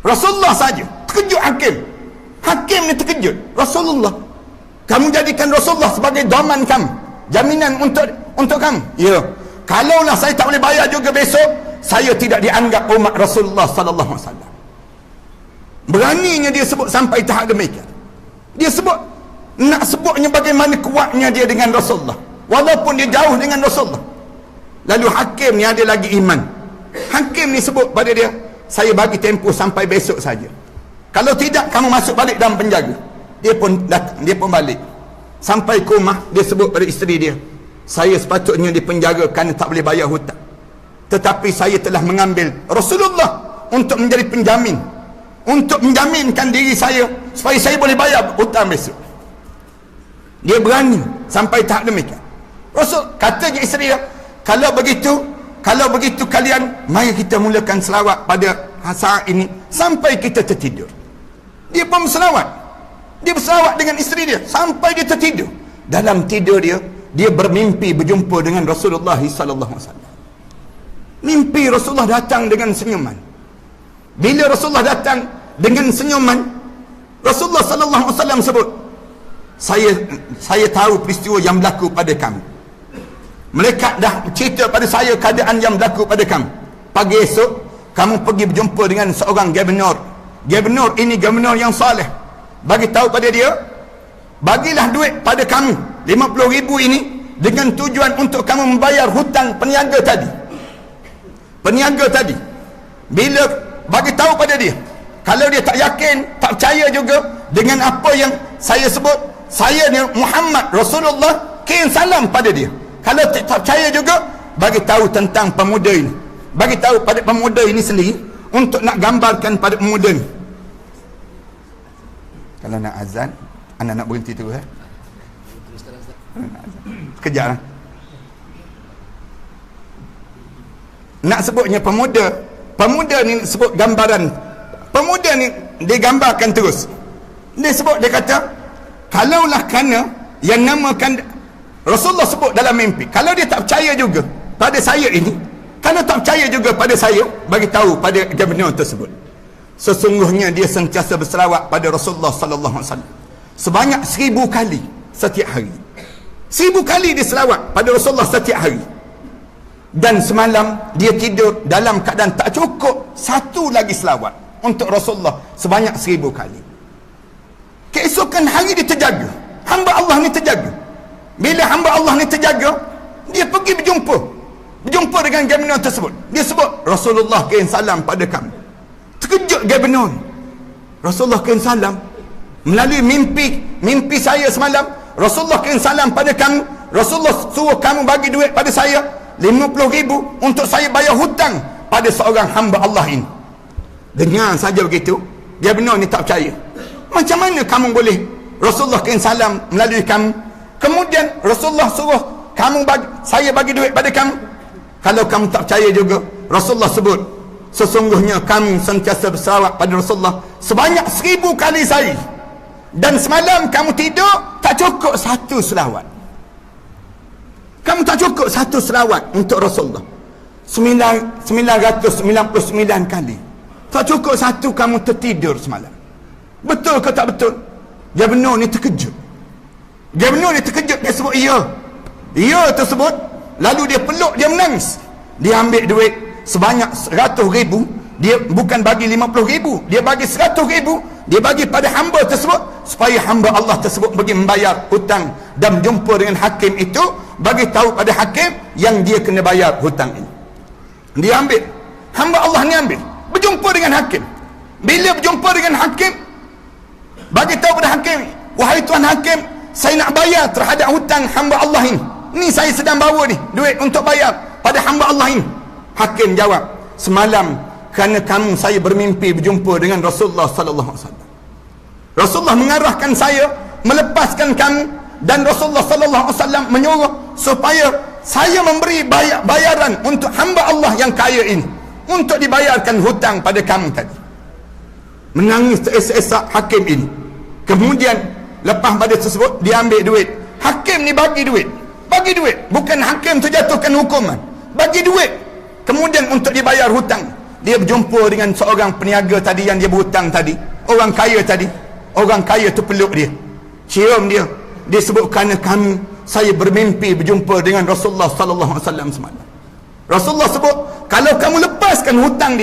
Rasulullah saja. Terkejut hakim. Hakim ni terkejut. Rasulullah. Kamu jadikan Rasulullah sebagai daman kamu, jaminan untuk kamu. Ya. Kalaulah saya tak boleh bayar juga besok, saya tidak dianggap umat Rasulullah sallallahu alaihi wasallam. Beraninya dia sebut sampai tahap demikian. Dia nak sebutnya bagaimana kuatnya dia dengan Rasulullah, walaupun dia jauh dengan Rasulullah. Lalu hakim ni ada lagi iman. Hakim ni sebut pada dia, saya bagi tempoh sampai besok saja. Kalau tidak, kamu masuk balik dalam penjara. Dia pun balik. Sampai ke rumah, dia sebut pada isteri dia, saya sepatutnya dipenjara kerana tak boleh bayar hutang, tetapi saya telah mengambil Rasulullah untuk menjadi penjamin, untuk menjaminkan diri saya supaya saya boleh bayar hutang besok. Dia berani sampai tahap demikian. Rasul katanya isteri dia, kalau begitu kalian, mari kita mulakan selawat pada saat ini sampai kita tertidur. Dia pun berselawat. Dia berselawat dengan isteri dia sampai dia tertidur. Dalam tidur dia bermimpi berjumpa dengan Rasulullah sallallahu alaihi wasallam. Mimpi Rasulullah datang dengan senyuman. Bila Rasulullah datang dengan senyuman, Rasulullah sallallahu alaihi wasallam sebut, saya tahu peristiwa yang berlaku pada kamu. Malaikat dah cerita pada saya keadaan yang berlaku pada kamu. Pagi esok kamu pergi berjumpa dengan seorang gubernur. Gubernur ini gubernur yang saleh. Bagi tahu pada dia, bagilah duit pada kamu 50,000 ini dengan tujuan untuk kamu membayar hutang peniaga tadi. Bila bagi tahu pada dia, kalau dia tak yakin, tak percaya juga dengan apa yang saya sebut, saya ni Muhammad Rasulullah, kirim salam pada dia. Kalau tak percaya juga, bagi tahu tentang pemuda ini. Bagi tahu pada pemuda ini sendiri, untuk nak gambarkan pada pemuda ini. Kalau nak azan, anda nak berhenti tu sekejap lah. Nak sebutnya pemuda ni sebut gambaran. Pemuda ni digambarkan terus. Dia sebut, dia kata, kalaulah kerana yang namakan Rasulullah sebut dalam mimpi, kalau dia tak percaya juga pada saya ini, kalau tak percaya juga pada saya, bagi tahu pada gubernur tersebut, sesungguhnya dia sentiasa berselawat pada Rasulullah sallallahu alaihi wasallam sebanyak 1000 kali setiap hari. 1000 kali dia selawat pada Rasulullah setiap hari. Dan semalam dia tidur dalam keadaan tak cukup satu lagi selawat untuk Rasulullah sebanyak 1000 kali. Keesokan hari dia terjaga. Hamba Allah ni terjaga. Bila hamba Allah ni terjaga, dia pergi berjumpa dengan gubernur tersebut. Dia sebut, Rasulullah kirim salam pada kamu. Terkejut gubernur. Rasulullah kirim salam melalui mimpi saya semalam. Rasulullah kirim salam pada kamu. Rasulullah suruh kamu bagi duit pada saya 50,000 untuk saya bayar hutang pada seorang hamba Allah ini. Dengar saja begitu, gubernur ni tak percaya. Macam mana kamu boleh Rasulullah kirim salam melalui kamu, kemudian Rasulullah suruh saya bagi duit pada kamu? Kalau kamu tak percaya juga, Rasulullah sebut, sesungguhnya kamu sentiasa berselawat pada Rasulullah sebanyak 1000 kali sehari. Dan semalam kamu tidur tak cukup satu selawat. Kamu tak cukup satu selawat untuk Rasulullah 999 kali. Tak cukup satu kamu tertidur semalam. Betul ke tak betul? Gubernur ni terkejut. Dia sebut iya tersebut. Lalu dia peluk, dia menangis. Dia ambil duit sebanyak 100,000. Dia bukan bagi 50,000, dia bagi 100,000. Dia bagi pada hamba tersebut supaya hamba Allah tersebut pergi membayar hutang dan jumpa dengan hakim itu, bagi tahu pada hakim yang dia kena bayar hutang ini. Dia ambil, hamba Allah ni ambil, berjumpa dengan hakim. Bila berjumpa dengan hakim, bagi tahu pada hakim, wahai tuan hakim, saya nak bayar terhadap hutang hamba Allah ini. Ni saya sedang bawa ni duit untuk bayar pada hamba Allah ini. Hakim jawab, semalam kerana kamu saya bermimpi berjumpa dengan Rasulullah sallallahu alaihi wasallam. Rasulullah mengarahkan saya melepaskan kamu, dan Rasulullah sallallahu alaihi wasallam menyuruh supaya saya memberi bayaran untuk hamba Allah yang kaya ini, untuk dibayarkan hutang pada kamu tadi. Menangis teresak-esak hakim ini. Kemudian lepas pada tersebut dia ambil duit. Hakim ni bagi duit, bukan hakim tu jatuhkan hukuman, bagi duit kemudian untuk dibayar hutang. Dia berjumpa dengan seorang peniaga tadi yang dia berhutang tadi, orang kaya tadi. Orang kaya tu peluk dia, cium dia. Dia sebut, kerana kamu saya bermimpi berjumpa dengan Rasulullah sallallahu alaihi wasallam semalam. Rasulullah sebut, kalau kamu lepaskan hutang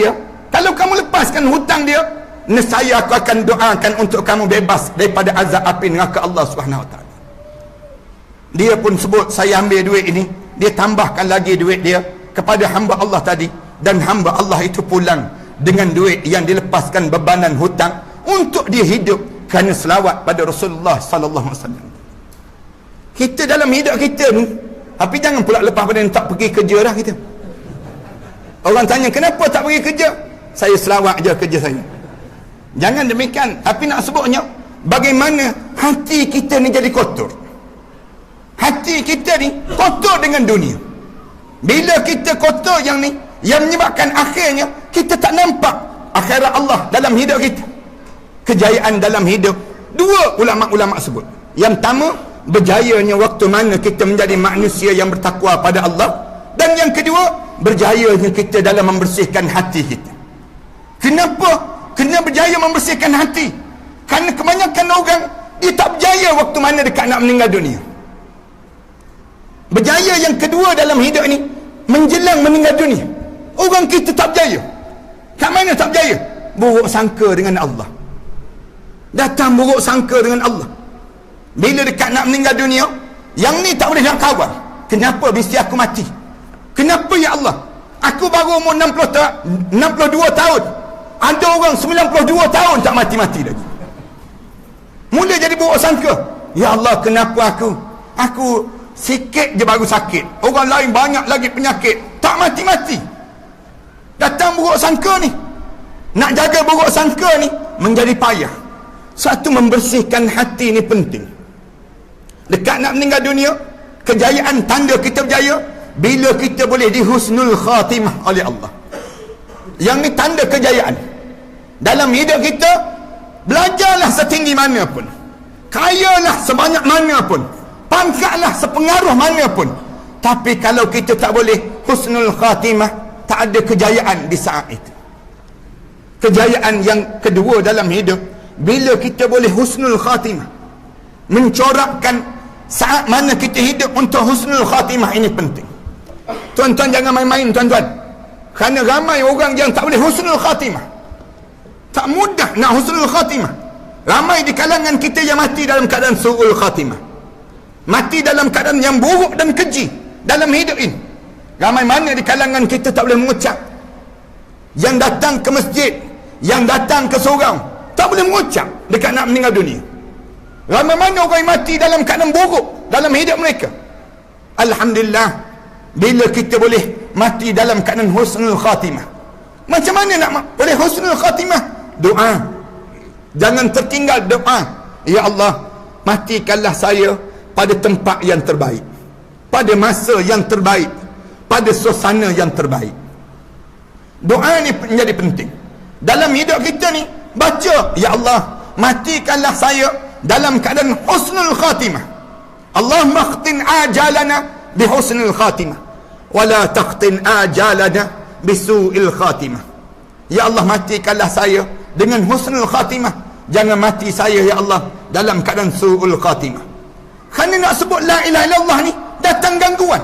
dia, nescaya aku akan doakan untuk kamu bebas daripada azab api neraka Allah Subhanahu wa taala. Dia pun sebut, saya ambil duit ini, dia tambahkan lagi duit dia kepada hamba Allah tadi, dan hamba Allah itu pulang dengan duit yang dilepaskan bebanan hutang untuk dia hidup kerana selawat pada Rasulullah sallallahu alaihi wasallam. Kita dalam hidup kita ni, tapi jangan pula lepas pada tak pergi kerja dah kita. Orang tanya, kenapa tak pergi kerja? Saya selawat je kerja saya. Jangan demikian. Tapi nak sebutnya, bagaimana hati kita ni jadi kotor. Hati kita ni kotor dengan dunia. Bila kita kotor yang ni, yang menyebabkan akhirnya kita tak nampak akhirat Allah dalam hidup kita, kejayaan dalam hidup. Dua ulama-ulama sebut, yang pertama, berjayanya waktu mana kita menjadi manusia yang bertakwa pada Allah, dan yang kedua, berjayanya kita dalam membersihkan hati kita. Kenapa kena berjaya membersihkan hati? Kerana kebanyakan orang dia tak berjaya waktu mana dekat nak meninggal dunia. Berjaya yang kedua dalam hidup ni menjelang meninggal dunia. Orang kita tak berjaya. Kat mana tak berjaya? Buruk sangka dengan Allah. Datang buruk sangka dengan Allah. Bila dekat nak meninggal dunia, yang ni tak boleh nak kawal. Kenapa mesti aku mati? Kenapa ya Allah? Aku baru umur 62 tahun. Ada orang 92 tahun tak mati-mati lagi. Mula jadi buruk sangka. Ya Allah, kenapa aku sikit je baru sakit, orang lain banyak lagi penyakit, tak mati-mati. Datang buruk sangka ni. Nak jaga buruk sangka ni menjadi payah. Satu, membersihkan hati ni penting. Dekat nak meninggal dunia, kejayaan tanda kita berjaya bila kita boleh di husnul khatimah oleh Allah. Yang ni tanda kejayaan dalam hidup kita. Belajarlah setinggi mana pun, kayalah sebanyak mana pun, pangkatlah sepengaruh mana pun, tapi kalau kita tak boleh husnul khatimah, tak ada kejayaan di saat itu. Kejayaan yang kedua dalam hidup, bila kita boleh husnul khatimah, mencorakkan saat mana kita hidup untuk husnul khatimah. Ini penting. Tuan-tuan jangan main-main tuan-tuan, kerana ramai orang yang tak boleh husnul khatimah. Tak mudah nak husnul khatimah. Ramai di kalangan kita yang mati dalam keadaan su'ul khatimah, mati dalam keadaan yang buruk dan keji dalam hidup ini. Ramai mana di kalangan kita tak boleh mengucap. Yang datang ke masjid, yang datang ke surau, tak boleh mengucap dekat nak meninggal dunia. Ramai mana orang yang mati dalam keadaan buruk dalam hidup mereka. Alhamdulillah, bila kita boleh mati dalam keadaan husnul khatimah. Macam mana nak boleh husnul khatimah? Doa. Jangan tertinggal doa. Ya Allah, matikanlah saya pada tempat yang terbaik, pada masa yang terbaik, pada suasana yang terbaik. Doa ni menjadi penting dalam hidup kita ni. Baca, ya Allah, matikanlah saya dalam keadaan husnul khatimah. Allahumma khtin ajalana bi husnul khatimah, wala takhtin ajalana bi su'il khatimah. Ya Allah, matikanlah saya dengan husnul khatimah, jangan mati saya ya Allah dalam keadaan su'ul khatimah. Kerana nak sebut la ilaha illallah ni datang gangguan.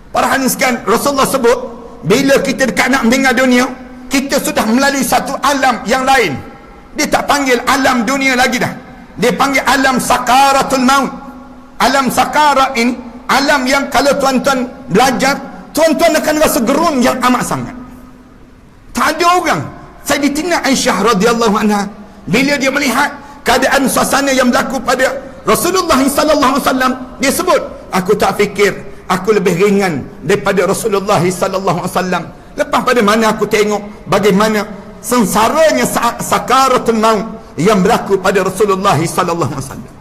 Para hadirin sekalian, Rasulullah sebut, bila kita dekat nak meninggal dunia, kita sudah melalui satu alam yang lain. Dia tak panggil alam dunia lagi dah, dia panggil alam sakaratul maut. Alam sakarat ini alam yang kalau tuan-tuan belajar, tuan-tuan akan rasa gerun yang amat sangat. Tak ada orang. Sayyidatina Aisyah radhiyallahu anha, bila dia melihat keadaan suasana yang berlaku pada Rasulullah sallallahu alaihi wasallam dia sebut, aku tak fikir aku lebih ringan daripada Rasulullah sallallahu alaihi wasallam. Lepas pada mana aku tengok bagaimana sengsaranya saat sakaratul maut yang berlaku pada Rasulullah sallallahu alaihi wasallam.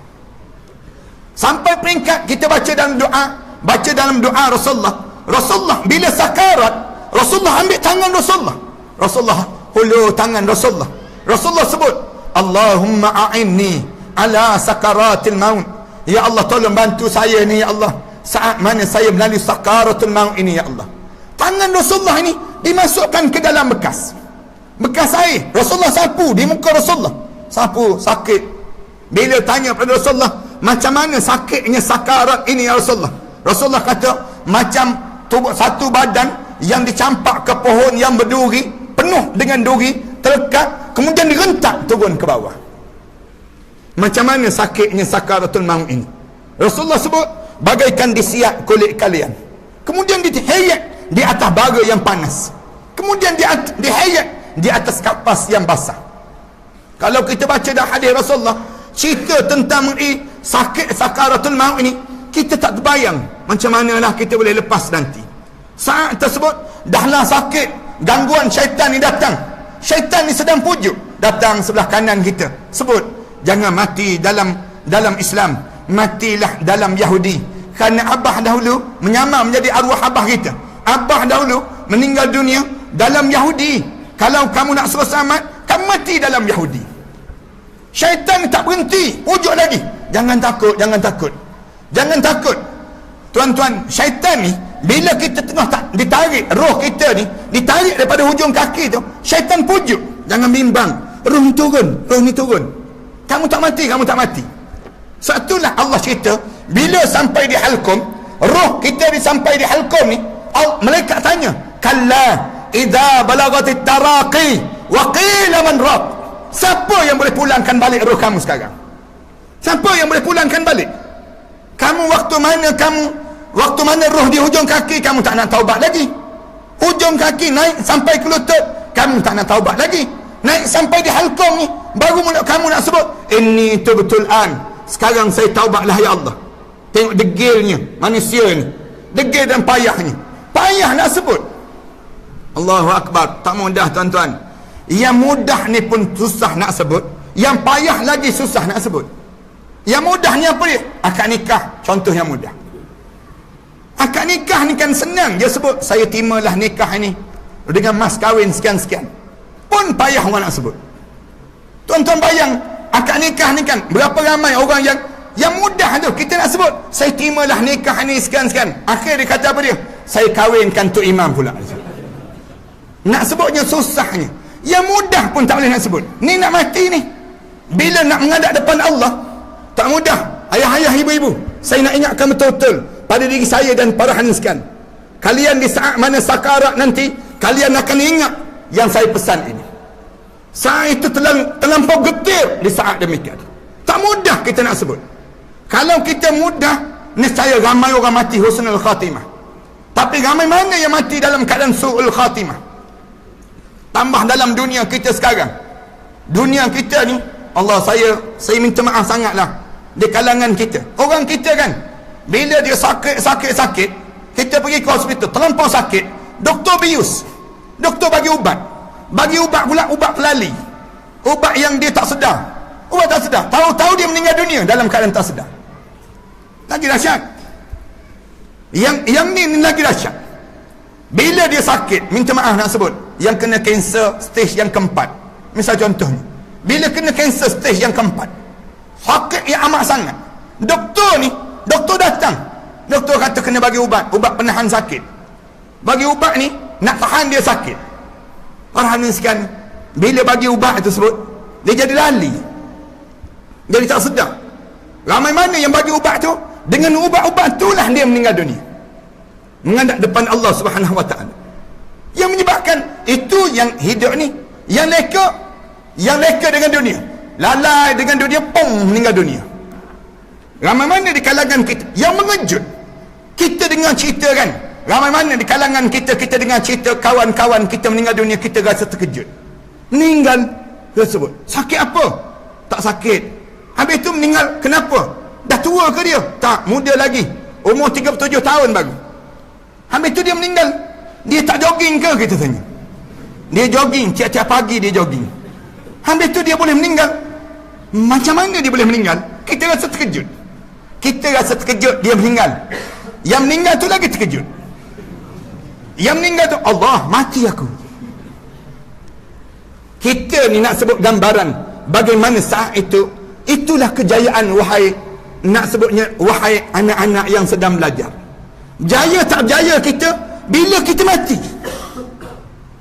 Sampai peringkat kita baca dalam doa Rasulullah bila sakarat, Rasulullah ambil tangan Rasulullah hulur tangan Rasulullah sebut, Allahumma a'inni ala sakaratil maut. Ya Allah, tolong bantu saya ni ya Allah, saat mana saya melalui sakaratul maut ini ya Allah. Tangan Rasulullah ini dimasukkan ke dalam bekas air. Rasulullah sapu di muka Rasulullah, sapu sakit. Bila tanya pada Rasulullah, macam mana sakitnya sakarat ini ya Rasulullah? Rasulullah kata, macam tubuh satu badan yang dicampak ke pohon yang berduri, penuh dengan duri, terlekat, kemudian direntak turun ke bawah. Macam mana sakitnya sakaratul maut ini? Rasulullah sebut, bagaikan disiap kulit kalian, kemudian dihayat di atas bara yang panas, kemudian dihayat di atas kapas yang basah. Kalau kita baca dalam hadis Rasulullah cerita tentang sakit sakaratul maut ini, kita tak terbayang macam manalah kita boleh lepas nanti. Saat tersebut dahlah sakit, gangguan syaitan ni datang. Syaitan ni sedang pujuk, datang sebelah kanan kita, sebut, jangan mati dalam Islam, matilah dalam Yahudi. Kerana abah dahulu menyamar menjadi arwah abah kita. Abah dahulu meninggal dunia dalam Yahudi. Kalau kamu nak selamat, kamu mati dalam Yahudi. Syaitan tak berhenti, pujuk lagi, jangan takut. Tuan-tuan, syaitan ni bila kita tengah ditarik, roh kita ni ditarik daripada hujung kaki tu, syaitan pujuk, jangan bimbang, roh ni turun, kamu tak mati. Satulah Allah cerita, bila sampai di halqum, roh kita sampai di halqum ni, malaikat tanya, kalla idza balagatit taraqi wa qila man rab. Siapa yang boleh pulangkan balik roh kamu sekarang? Siapa yang boleh pulangkan balik? Waktu mana roh di hujung kaki, kamu tak nak taubat lagi. Hujung kaki naik sampai ke lutut, kamu tak nak taubat lagi. Naik sampai di halqum ni, baru mula kamu nak sebut, inni tubtul an, sekarang saya taubatlah ya Allah. Tengok degilnya manusia ni, degil dan payahnya, payah nak sebut. Allahu Akbar. Tak mudah tuan-tuan. Yang mudah ni pun susah nak sebut, yang payah lagi susah nak sebut. Yang mudah ni apa dia? Akad nikah, contoh yang mudah. Akad nikah ni kan senang, dia sebut, saya timalah nikah ni dengan mas kahwin sekian-sekian. Pun payah orang nak sebut. Tuan-tuan bayang, akad nikah ni kan berapa ramai orang yang mudah tu kita nak sebut, saya timalah nikah ni sekian-sekian. Akhir dia kata apa dia? Saya kahwinkan Tok Imam pula. Nak sebutnya susahnya. Yang mudah pun tak boleh nak sebut. Ni nak mati ni, bila nak menghadap depan Allah, tak mudah. Ayah-ayah, ibu-ibu, saya nak ingatkan betul-betul pada diri saya dan para hadirin sekalian, kalian di saat mana sakarat nanti, kalian akan ingat yang saya pesan ini. Saat itu terlampau getir di saat demikian. Tak mudah kita nak sebut. Kalau kita mudah, nescaya ramai orang mati husnul khatimah. Tapi ramai mana yang mati dalam keadaan su'ul khatimah? Tambah dalam dunia kita sekarang. Dunia kita ni, Allah, saya minta maaf sangatlah di kalangan kita. Orang kita kan, bila dia sakit, kita pergi ke hospital, terlampau sakit, doktor bius, doktor bagi ubat pula, ubat pelali, ubat yang dia tak sedar, tahu-tahu dia meninggal dunia dalam keadaan tak sedar. Lagi dahsyat. Yang ni lagi dahsyat. Bila dia sakit, minta maaf nak sebut, yang kena kanser stage yang keempat, misal contohnya, bila kena kanser stage yang keempat, sakit yang amat sangat, doktor datang, doktor kata kena bagi ubat penahan sakit. Bagi ubat ni nak tahan dia sakit. Orang sekian, bila bagi ubat tersebut, dia jadi lali, jadi tak sedar. Ramai mana yang bagi ubat tu, dengan ubat-ubat itulah dia meninggal dunia, menghadap depan Allah Subhanahu wa ta'ala. Yang menyebabkan itu yang hidup ni, yang leka dengan dunia, lalai dengan dunia, meninggal dunia. Ramai mana di kalangan kita yang mengejut. Kita dengar cerita kan, ramai mana di kalangan kita dengar cerita kawan-kawan kita meninggal dunia, kita rasa terkejut. Meninggal tersebut sakit apa? Tak sakit. Habis itu meninggal kenapa? Dah tua ke dia? Tak, muda lagi. Umur 37 tahun baru. Habis tu dia meninggal. Dia tak jogging ke? Kita tanya. Dia jogging, tiap-tiap pagi dia jogging. Habis tu dia boleh meninggal. Macam mana dia boleh meninggal? Kita rasa terkejut. Kita rasa terkejut dia meninggal. Yang meninggal tu lagi terkejut. Yang meninggal tu, Allah, mati aku. Kita ni nak sebut gambaran bagaimana saat itu. Itulah kejayaan, wahai, nak sebutnya, wahai anak-anak yang sedang belajar. Jaya tak jaya kita bila kita mati.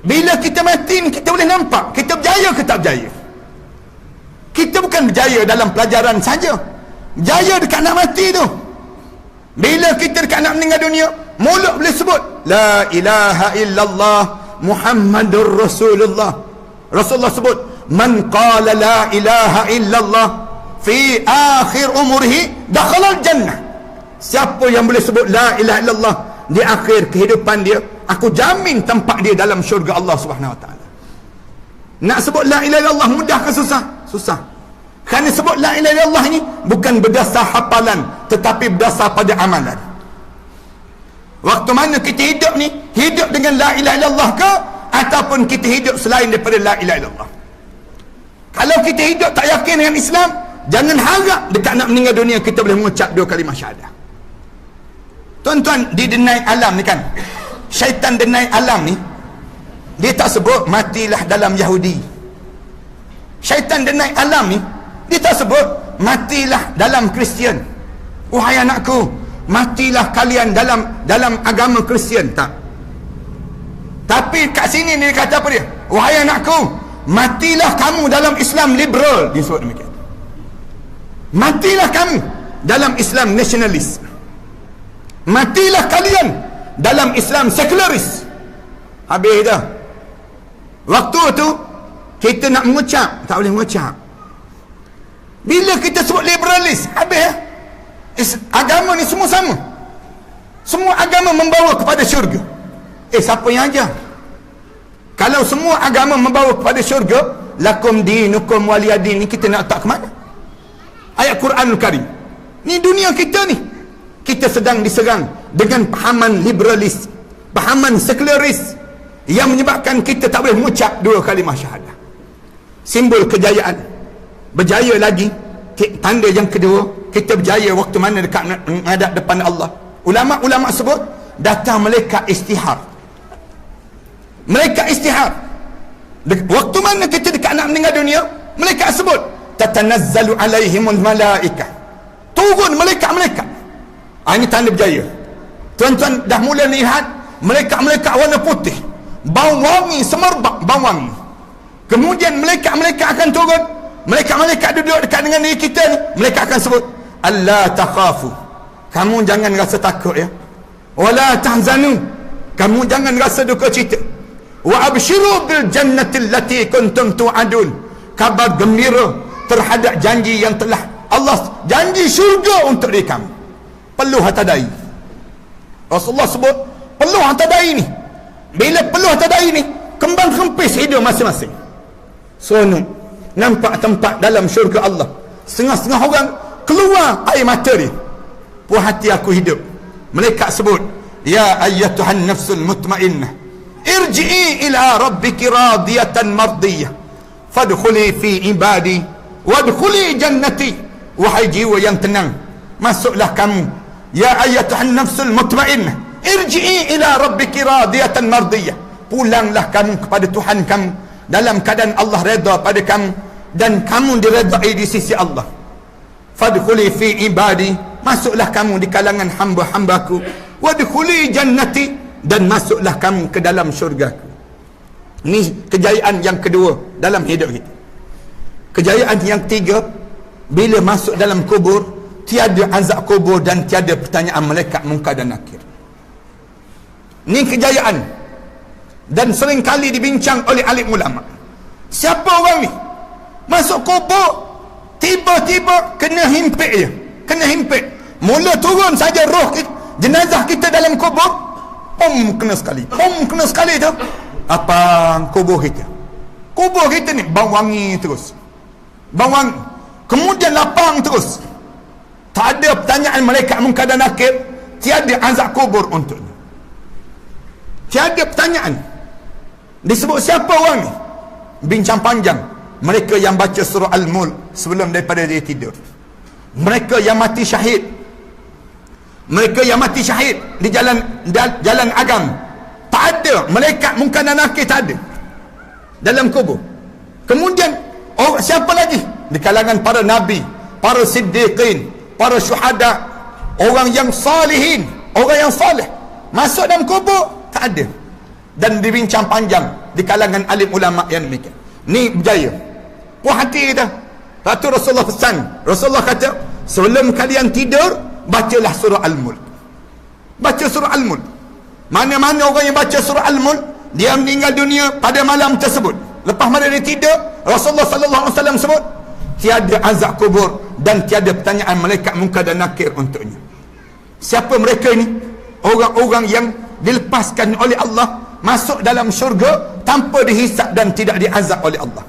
Bila kita mati ni kita boleh nampak kita berjaya ke tak berjaya. Kita bukan berjaya dalam pelajaran saja, jaya dekat nak mati tu. Bila kita dekat nak meninggal dunia, mulut boleh sebut la ilaha illallah Muhammadur Rasulullah. Rasulullah sebut man qala la ilaha illallah fi akhir umurihi dakhala al-jannah. Siapa yang boleh sebut la ilaha illallah di akhir kehidupan dia, aku jamin tempat dia dalam syurga Allah Subhanahu Wa Taala. Nak sebut la ilaha illallah mudah ke susah? Susah. Kerana sebut la ilaha illallah ini bukan berdasar hafalan, tetapi berdasar pada amalan. Waktu mana kita hidup ni, hidup dengan la ilaha illallah ke, ataupun kita hidup selain daripada la ilaha illallah. Kalau kita hidup tak yakin dengan Islam, jangan harap dekat nak meninggal dunia kita boleh mengucap 2 kalimah syahadah. Tuan-tuan, di denial alam ni kan, syaitan denial alam ni, dia tak sebut matilah dalam Yahudi. Syaitan denial alam ni, dia tak sebut matilah dalam Kristian. Wahai anakku, matilah kalian dalam agama Kristian. Tak. Tapi kat sini dia kata apa dia? Wahai anakku, matilah kamu dalam Islam liberal. Dia sebut demikian. Matilah kamu dalam Islam nasionalis. Matilah kalian dalam Islam sekularis. Habis dah. Waktu tu kita nak mengucap, tak boleh mengucap. Bila kita sebut liberalis, habis. Agama ni semua sama. Semua agama membawa kepada syurga. Siapa yang ajar? Kalau semua agama membawa kepada syurga, lakum dinukum waliyadin, ni kita nak letak ke mana? Ayat Quranul Karim. Ni dunia kita ni, kita sedang diserang dengan pahaman liberalis, pahaman sekularis, yang menyebabkan kita tak boleh mengucap 2 kalimah syahadah. Simbol kejayaan. Berjaya lagi, tanda yang kedua, kita berjaya waktu mana dekat menghadap depan Allah. Ulama-ulama sebut datang malaikat istihar. Malaikat istihar. Waktu mana kita dekat nak meninggal dunia, malaikat sebut tatanazzalu alaihimul malaikah. Turun malaikat-malaikat. Ini tanda berjaya. Tuan-tuan dah mula lihat malaikat-malaikat warna putih, bau wangi, semerbak bau wangi. Kemudian malaikat-malaikat akan turun. Malaikat-malaikat duduk dekat dengan diri kita ni. Malaikat akan sebut alla takhafu, kamu jangan rasa takut ya. Wala tahzanu, kamu jangan rasa duka cita. Wa abshiru bil jannati allati kuntum tu'adun, kabar gembira terhadap janji yang telah Allah janji syurga untuk diri kamu. Peluh atas dahi. Rasulullah sebut peluh atas dahi ni. Bila peluh atas dahi ni, kembang kempis hidup masing-masing. Sonok nampak tempat dalam syurga Allah. Setengah-setengah orang keluar air mata dia. Puas hati aku hidup. Malaikat sebut, ya ayyatuhan nafsul mutmainnah, irji'i ila rabbiki radiyatan mardiyah, fadkhuli fi ibadi wadkhuli jannati. Wahai jiwa yang tenang, masuklah kamu. Ya ayyatuhan nafsul mutmainnah, irji'i ila rabbiki radiyatan mardiyah. Pulanglah kamu kepada Tuhan kamu dalam keadaan Allah redha pada kamu dan kamu diredai di sisi Allah. Fadkhuli fi ibadi, masuklah kamu di kalangan hamba-hambaku. Wadkhuli jannati, dan masuklah kamu ke dalam syurgaku. Ini kejayaan yang kedua dalam hidup kita. Kejayaan yang ketiga, bila masuk dalam kubur, tiada azab kubur dan tiada pertanyaan malaikat Munkar dan Nakir. Ini kejayaan, dan seringkali dibincang oleh alim ulama. Siapa orang ni masuk kubur, tiba-tiba kena himpit je, kena himpit. Mula turun saja roh kita, jenazah kita dalam kubur, pom kena sekali, pom kena sekali tu. Apa kubur kita? Kubur kita ni bau wangi terus, bau wangi. Kemudian lapang terus. tak ada pertanyaan malaikat munkar dan nakir, tiada azab kubur untuknya. Tiada pertanyaan. Disebut siapa orang ni? Bincang panjang. Mereka yang baca surah Al-Mulk sebelum daripada dia tidur. Mereka yang mati syahid. Mereka yang mati syahid di jalan agama. Tak ada malaikat munkar dan nakir, tak ada dalam kubur. Kemudian siapa lagi? Di kalangan para nabi, para siddiqin, para syuhada, orang yang salihin, orang yang salih, masuk dalam kubur tak ada. Dan dibincang panjang di kalangan alim ulama yang demikian. Ni berjaya. Puas hati kita. Lepas tu Rasulullah pesan, Rasulullah kata, sebelum kalian tidur, bacalah surah Al-Mulk. Baca surah Al-Mulk. Mana-mana orang yang baca surah Al-Mulk, dia meninggal dunia pada malam tersebut. Lepas mana dia tidur, Rasulullah sallallahu alaihi wasallam sebut, tiada azab kubur dan tiada pertanyaan malaikat munkar dan nakir untuknya. Siapa mereka ini? Orang-orang yang dilepaskan oleh Allah masuk dalam syurga tanpa dihisap dan tidak diazab oleh Allah.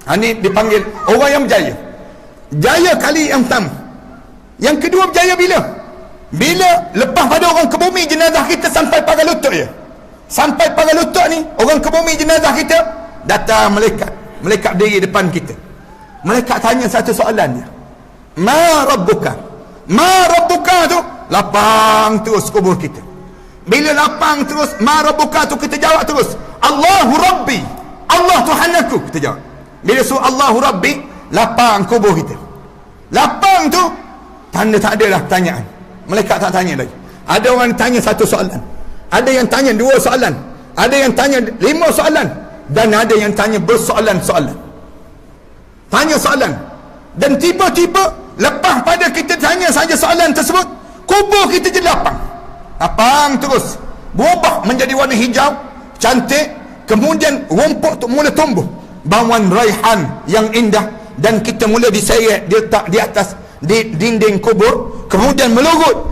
Ini dipanggil orang yang berjaya. Jaya kali yang pertama. Yang kedua berjaya bila? Bila lepas pada orang ke bumi, jenazah kita sampai pagar lutut je. Sampai pagar lutut ni, orang ke bumi jenazah kita, datang malaikat. Malaikat berdiri depan kita. Malaikat tanya satu soalan dia. Ma rabbuka? Ma rabbuka tu lapang terus kubur kita. Bila lapang terus ma rabbuka tu, kita jawab terus, Allahu Rabbi, Allah Tuhan aku, kita jawab. Bila suruh Allahu Rabbi, lapang kubur kita. Lapang tu tanda tak ada dah pertanyaan. Malaikat tak tanya lagi. Ada orang tanya satu soalan, ada yang tanya dua soalan, ada yang tanya 5 soalan, dan ada yang tanya bersoalan-soalan. Tanya soalan, dan tiba-tiba lepas pada kita tanya saja soalan tersebut, kubur kita jadi lapang. Lapang terus, berubah menjadi warna hijau cantik. Kemudian rumput tu mula tumbuh, bauan raihan yang indah, dan kita mula diseret, diletak di atas di dinding kubur. Kemudian melurut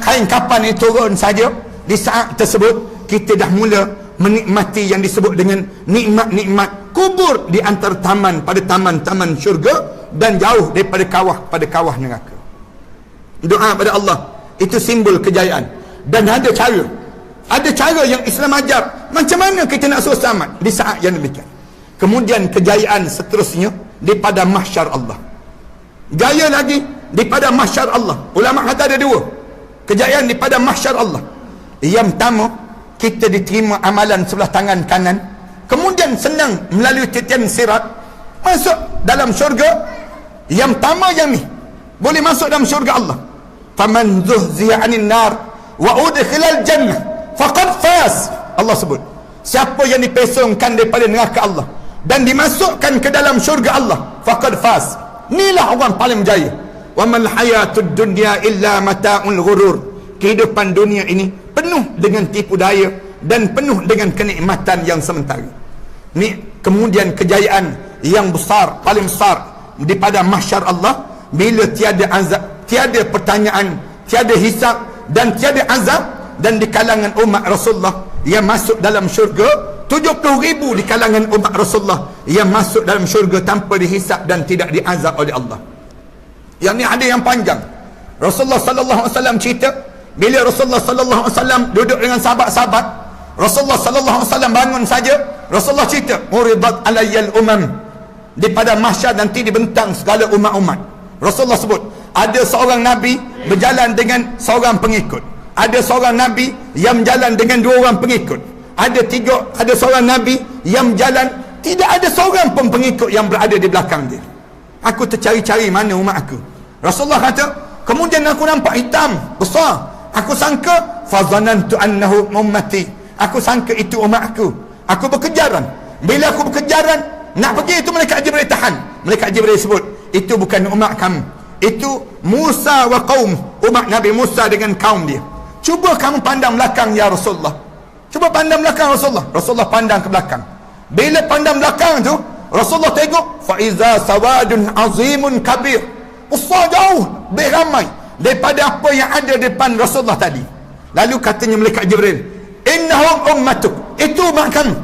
kain kapan ini turun saja. Di saat tersebut kita dah mula menikmati yang disebut dengan nikmat-nikmat kubur di antara taman pada taman-taman syurga, dan jauh daripada kawah neraka. Doa pada Allah itu simbol kejayaan. Dan ada cara yang Islam ajar macam mana kita nak suruh selamat di saat yang demikian. Kemudian kejayaan seterusnya di pada mahsyar Allah. Jaya lagi di pada mahsyar Allah. Ulama kata ada 2 kejayaan di pada mahsyar Allah. Yang pertama, kita diterima amalan sebelah tangan kanan, kemudian senang melalui titian sirat masuk dalam syurga. Yang pertama yang ni boleh masuk dalam syurga Allah. Faman zuhziya 'anil nar wa udkhilal jannah faqad faz. Allah sebut, siapa yang dipesongkan daripada neraka Allah dan dimasukkan ke dalam syurga Allah, faqad faz. Inilah orang paling berjaya. Wa mal hayatud dunya illa mata'ul ghurur. Kehidupan dunia ini penuh dengan tipu daya dan penuh dengan kenikmatan yang sementara. Ni kemudian kejayaan yang besar, paling besar di pada mahsyar Allah, bila tiada azab, tiada pertanyaan, tiada hisab dan tiada azab. Dan di kalangan umat Rasulullah yang masuk dalam syurga, 70,000 di kalangan umat Rasulullah yang masuk dalam syurga tanpa dihisab dan tidak diazab oleh Allah. Yang ni ada yang panjang. Rasulullah sallallahu alaihi wasallam cerita, bila Rasulullah sallallahu alaihi wasallam duduk dengan sahabat-sahabat, Rasulullah sallallahu alaihi wasallam bangun saja, Rasulullah cerita, uridat alayyal umam. Di pada mahsyar nanti dibentang segala umat-umat. Rasulullah sebut, ada seorang nabi berjalan dengan seorang pengikut. Ada seorang nabi yang berjalan dengan 2 orang pengikut. Ada seorang nabi yang berjalan, tidak ada seorang pun pengikut yang berada di belakang dia. Aku tercari-cari mana umat aku. Rasulullah kata, kemudian aku nampak hitam besar. Aku sangka fazanantu annahu ummati. Aku sangka itu umat aku. Aku berkejaran. Bila aku berkejaran nak pergi, itu malaikat Jibril tahan. Malaikat Jibril sebut, itu bukan umat kamu. Itu Musa wa qaum, umat Nabi Musa dengan kaum dia. Cuba kamu pandang belakang ya Rasulullah. Cuba pandang belakang Rasulullah. Rasulullah pandang ke belakang. Bila pandang belakang tu, Rasulullah tengok, fa iza sawadun azimun kabir. Besar jauh, beramai daripada apa yang ada depan Rasulullah tadi. Lalu katanya malaikat Jibril, innahum ummatuk, itu umat kamu.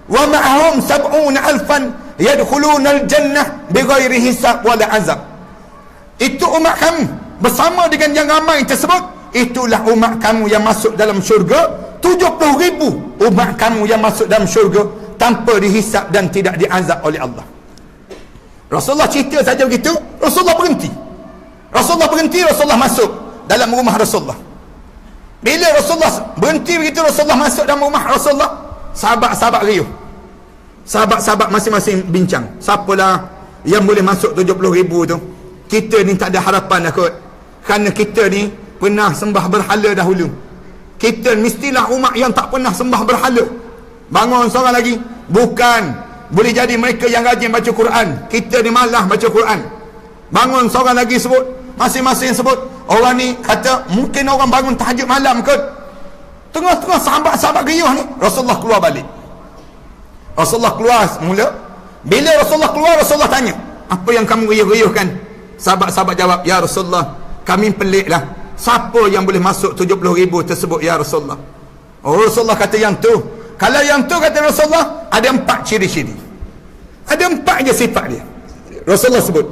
Wa ma'ahum 70,000 yadkhuluna al-jannah bighairi hisab wala azab. itu umat kamu. Bersama dengan yang ramai tersebut, itulah umat kamu yang masuk dalam syurga. 70,000 umat kamu yang masuk dalam syurga tanpa dihisap dan tidak diazab oleh Allah. Rasulullah cerita saja begitu, Rasulullah berhenti. Rasulullah masuk dalam rumah Rasulullah. Bila Rasulullah berhenti begitu, Rasulullah masuk dalam rumah Rasulullah, sahabat-sahabat riuh. Sahabat-sahabat masing-masing bincang, siapalah yang boleh masuk 70,000 tu. Kita ni tak ada harapan dah kot, kerana kita ni pernah sembah berhala dahulu. Kita mestilah umat yang tak pernah sembah berhala. Bangun seorang lagi, bukan, boleh jadi mereka yang rajin baca Quran, kita ni malah baca Quran. Bangun seorang lagi sebut, masing-masing sebut. Orang ni kata mungkin orang bangun tahajud malam kot. Tengah-tengah sahabat-sahabat riuh ni, Rasulullah keluar balik. Rasulullah keluar mula. Bila Rasulullah keluar, Rasulullah tanya, apa yang kamu riuh-riuhkan? Sahabat-sahabat jawab, ya Rasulullah, kami pelik lah, siapa yang boleh masuk 70,000 tersebut ya Rasulullah? Oh, Rasulullah kata yang tu. Kalau yang tu, kata Rasulullah, ada 4 ciri-ciri, ada 4 je sifat dia. Rasulullah sebut,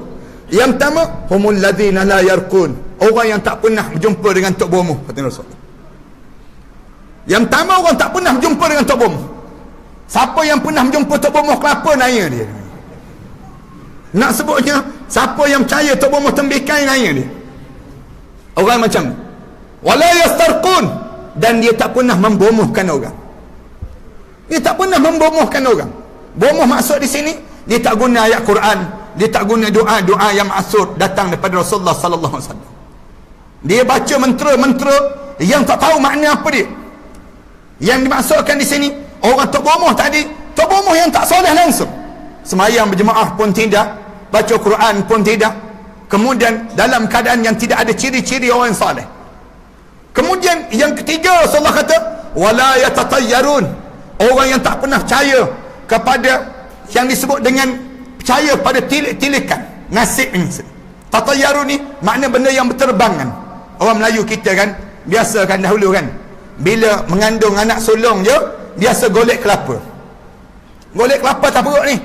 yang pertama, humul ladzina la yarqun, orang yang tak pernah berjumpa dengan tok bomoh, kata Rasulullah. Yang pertama, orang tak pernah berjumpa dengan tok bomoh. Siapa yang pernah berjumpa tok bomoh kelapa, naya dia. Nak sebutnya, siapa yang percaya tok bomoh tembikai, naya dia. Orang macam ni. Wala yastarqun, dan dia tak pernah membomohkan orang. Dia tak pernah membomohkan orang. Bomoh maksud di sini, dia tak guna ayat Quran, dia tak guna doa-doa yang maksud datang daripada Rasulullah sallallahu alaihi wasallam. Dia baca mentera-mentera yang tak tahu makna apa dia. Yang dimaksudkan di sini, orang tok bomoh tadi, tok bomoh yang tak soleh langsung. Semayang berjemaah pun tidak, baca Quran pun tidak. Kemudian dalam keadaan yang tidak ada ciri-ciri orang yang soleh. Kemudian yang ketiga, Rasulullah kata, wala yatatayyarun, orang yang tak pernah percaya kepada yang disebut dengan percaya pada tilik-tilikan, nasib ini. Tatayyarun ni makna benda yang berterbangan. Orang Melayu kita kan, biasa kan dahulu kan, bila mengandung anak sulung je, biasa golek kelapa. Golek kelapa tak perut ni,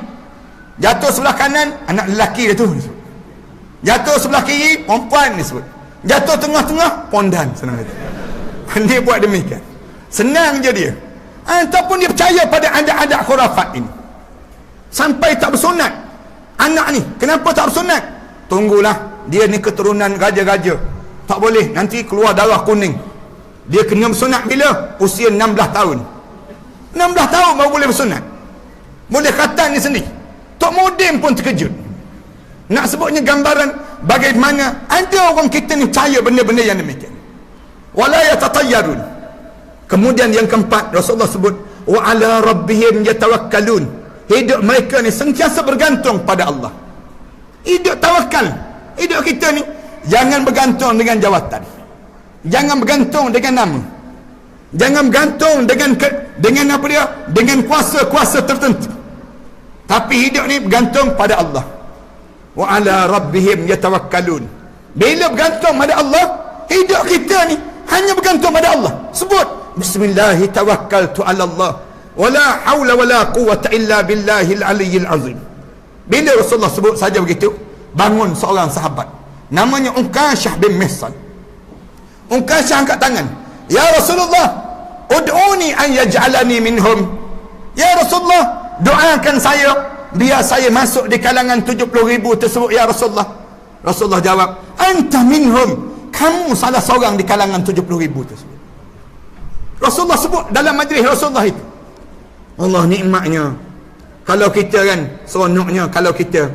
jatuh sebelah kanan, anak lelaki dia tu. Jatuh sebelah kiri, perempuan disebut. Jatuh tengah-tengah, pondan. Senang kata. Dia buat demikian. Senang je dia. Ataupun dia percaya pada adat-adat khurafat ini. Sampai tak bersunat. Anak ni, kenapa tak bersunat? Tunggulah, dia ni keturunan raja-raja. Tak boleh, nanti keluar darah kuning. Dia kena bersunat bila? Usia 16 tahun. 16 tahun baru boleh bersunat. Boleh khatam ni sendiri. Tok Mudim pun terkejut. Nak sebutnya gambaran bagaimana ada orang kita ni percaya benda-benda yang demikian. Wala yatatayyarun. Kemudian yang keempat, Rasulullah sebut, wa ala rabbihim yatawakkalun. Hidup mereka ni sentiasa bergantung pada Allah. Hidup tawakal. Hidup kita ni jangan bergantung dengan jawatan, jangan bergantung dengan nama, jangan bergantung dengan apa dia, dengan kuasa-kuasa tertentu. Tapi hidup ni bergantung pada Allah. Wa ala rabbihim yatawakkalun. Bila bergantung pada Allah, hidup kita ni hanya bergantung pada Allah. Sebut, bismillahi tawakkaltu ala Allah, wala hawla wala quwwata illa billahil aliyyil azim. Bila Rasulullah sebut saja begitu, bangun seorang sahabat namanya Unkashah bin Mihsan. Unkashah angkat tangan, ya Rasulullah, ud'uni an yaj'alani minhum. Ya Rasulullah, doakan saya biar saya masuk di kalangan 70,000 tersebut ya Rasulullah. Rasulullah jawab, anta minhum, kamu salah seorang di kalangan 70,000 tersebut. Rasulullah sebut dalam majlis Rasulullah itu. Allah nikmatnya kalau kita kan, seronoknya kalau kita.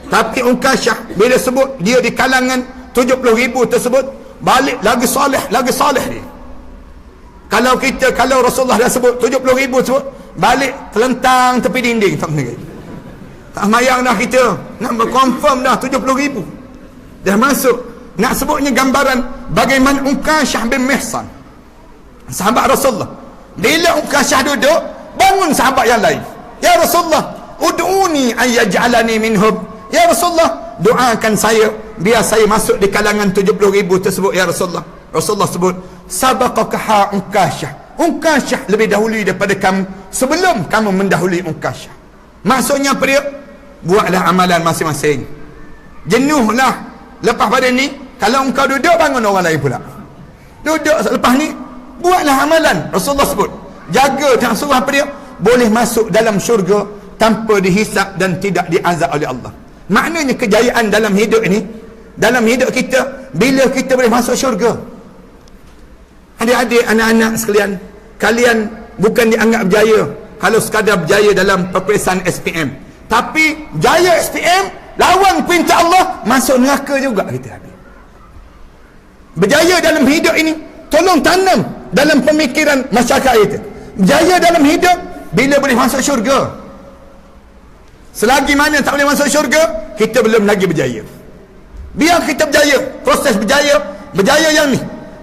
Tapi Unkashah bila sebut dia di kalangan 70,000 tersebut, balik lagi soleh dia. Kalau kita, kalau Rasulullah dah sebut 70,000 tersebut, balik terlentang tepi dinding, tak kena. Tak mayang dah kita, nak confirm dah 70,000 dah masuk. Nak sebutnya gambaran bagaimana Unkashah bin Mihsan, sahabat Rasulullah. Bila Unkashah duduk, bangun sahabat yang lain, ya Rasulullah, ud'uni an yaj'alani minhum. Ya Rasulullah, doakan saya biar saya masuk di kalangan 70,000 tersebut ya Rasulullah. Rasulullah sebut, sabaqaka Unkashah. Unkashah lebih dahulu daripada kamu, sebelum kamu mendahului Unkashah. Maksudnya apa dia? Buatlah amalan masing-masing. Jenuhlah lepas pada ni, kalau engkau duduk, bangun orang lain pula. Duduk selepas ni, buatlah amalan. Rasulullah sebut, jaga dan suruh apa dia? Boleh masuk dalam syurga tanpa dihisap dan tidak diazab oleh Allah. Maknanya kejayaan dalam hidup ini, dalam hidup kita, bila kita boleh masuk syurga. Adik-adik, anak-anak sekalian, kalian bukan dianggap berjaya kalau sekadar berjaya dalam peperiksaan SPM, tapi jaya SPM lawan perintah Allah, masuk neraka juga kita. Berjaya dalam hidup ini tolong tanam dalam pemikiran masyarakat kita. Berjaya dalam hidup bila boleh masuk syurga. Selagi mana tak boleh masuk syurga, kita belum lagi berjaya. Biar kita berjaya, proses berjaya yang ni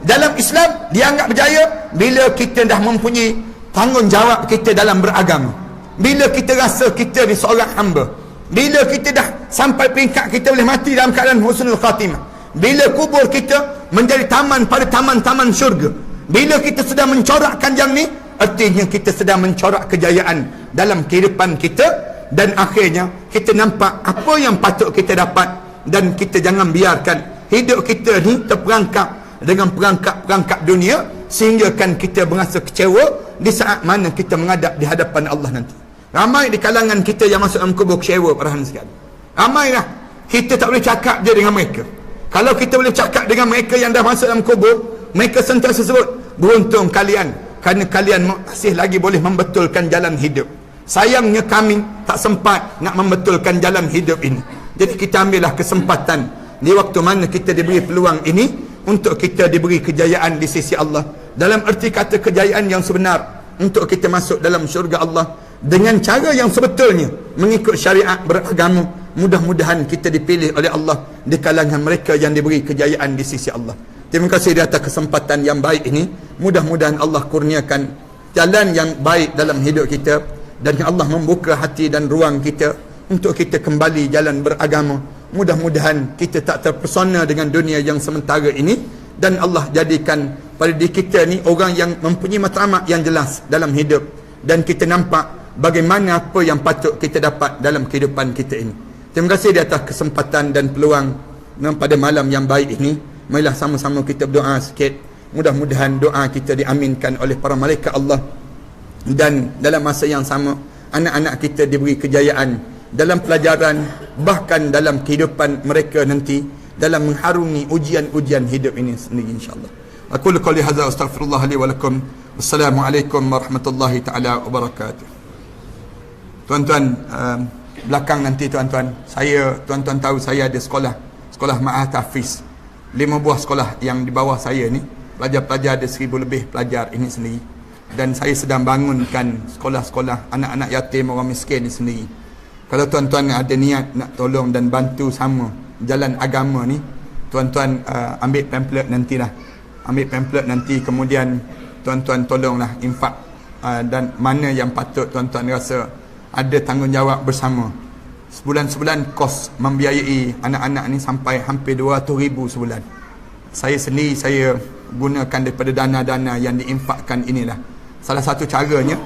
dalam Islam dianggap berjaya bila kita dah mempunyai tanggungjawab kita dalam beragama. Bila kita rasa kita ni seorang hamba, bila kita dah sampai peringkat kita boleh mati dalam keadaan husnul khatimah, bila kubur kita menjadi taman pada taman-taman syurga, bila kita sedang mencorakkan yang ni, artinya kita sedang mencorak kejayaan dalam kehidupan kita. Dan akhirnya kita nampak apa yang patut kita dapat, dan kita jangan biarkan hidup kita ni terperangkap dengan perangkap-perangkap dunia sehingga kan kita merasa kecewa di saat mana kita menghadap di hadapan Allah nanti. Ramai di kalangan kita yang masuk dalam kubur kecewa, perhatian sekali. Ramai lah, kita tak boleh cakap je dengan mereka. Kalau kita boleh cakap dengan mereka yang dah masuk dalam kubur, mereka sentiasa sebut, beruntung kalian, kerana kalian masih lagi boleh membetulkan jalan hidup. Sayangnya kami tak sempat nak membetulkan jalan hidup ini. Jadi kita ambillah kesempatan di waktu mana kita diberi peluang ini untuk kita diberi kejayaan di sisi Allah. Dalam erti kata kejayaan yang sebenar, untuk kita masuk dalam syurga Allah dengan cara yang sebetulnya mengikut syariat beragama. Mudah-mudahan kita dipilih oleh Allah di kalangan mereka yang diberi kejayaan di sisi Allah. Terima kasih di atas kesempatan yang baik ini. Mudah-mudahan Allah kurniakan jalan yang baik dalam hidup kita, dan Allah membuka hati dan ruang kita untuk kita kembali jalan beragama. Mudah-mudahan kita tak terpesona dengan dunia yang sementara ini, dan Allah jadikan pada diri kita ni orang yang mempunyai matlamat yang jelas dalam hidup, dan kita nampak bagaimana apa yang patut kita dapat dalam kehidupan kita ini. Terima kasih di atas kesempatan dan peluang pada malam yang baik ini. Marilah sama-sama kita berdoa sikit. Mudah-mudahan doa kita diaminkan oleh para malaikat Allah, dan dalam masa yang sama anak-anak kita diberi kejayaan dalam pelajaran, bahkan dalam kehidupan mereka nanti dalam mengharungi ujian-ujian hidup ini sendiri, insya-Allah. Aku qouli hadza astaghfirullah li wa lakum. Wassalamualaikum warahmatullahi taala wabarakatuh. Tuan-tuan, belakang nanti tuan-tuan tahu saya ada sekolah Ma'had Hafiz. 5 buah sekolah yang di bawah saya ni, pelajar-pelajar ada 1000 lebih pelajar ini sendiri. Dan saya sedang bangunkan sekolah-sekolah anak-anak yatim, orang miskin ni sendiri. Kalau tuan-tuan ada niat nak tolong dan bantu sama jalan agama ni, tuan-tuan ambil pamphlet nantilah. Ambil pamphlet nanti, kemudian tuan-tuan tolonglah infak, dan mana yang patut tuan-tuan rasa ada tanggungjawab bersama. Sebulan-sebulan kos membiayai anak-anak ni sampai hampir 200,000 sebulan. Saya sendiri, saya gunakan daripada dana-dana yang diinfakkan inilah. Salah satu caranya,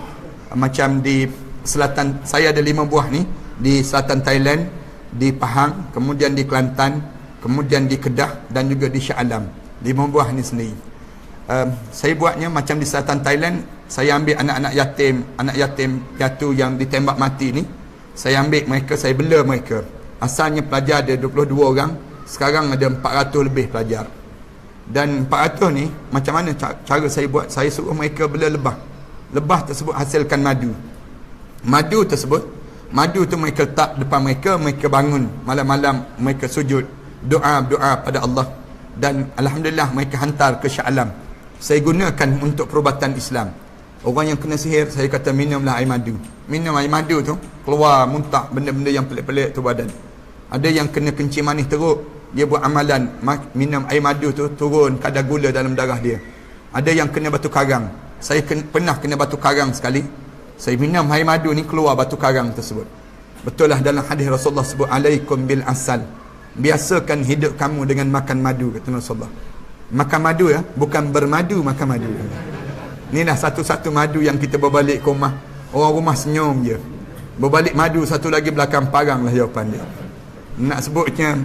macam di selatan, saya ada 5 buah ni, di selatan Thailand, di Pahang, kemudian di Kelantan, kemudian di Kedah, dan juga di Shah Alam. 5 buah ni sendiri. Saya buatnya macam di selatan Thailand, saya ambil anak-anak yatim piatu yang ditembak mati ni, saya ambil mereka, saya bela mereka. Asalnya pelajar ada 22 orang, sekarang ada 400 lebih pelajar. Dan 400 ni, macam mana cara saya buat? Saya suruh mereka bela lebah. Lebah tersebut hasilkan madu. Madu tu mereka letak depan mereka, mereka bangun malam-malam, mereka sujud, doa pada Allah. Dan Alhamdulillah mereka hantar ke Shah Alam. Saya gunakan untuk perubatan Islam. Orang yang kena sihir, saya kata minumlah air madu. Minum air madu tu, keluar muntah benda-benda yang pelik-pelik tu badan. Ada yang kena kencing manis teruk, dia buat amalan, minum air madu tu, turun kadar gula dalam darah dia. Ada yang kena batu karang. Saya pernah kena batu karang sekali. Saya minum air madu ni, keluar batu karang tersebut. Betul lah dalam hadis Rasulullah sebut, alaikum bil asal. Biasakan hidup kamu dengan makan madu, kata Rasulullah. Makan madu ya, bukan bermadu, makan madu. Inilah satu-satu madu yang kita berbalik ke rumah. Orang rumah senyum je. Berbalik madu, satu lagi belakang parang lah jawapan dia. nak sebutnya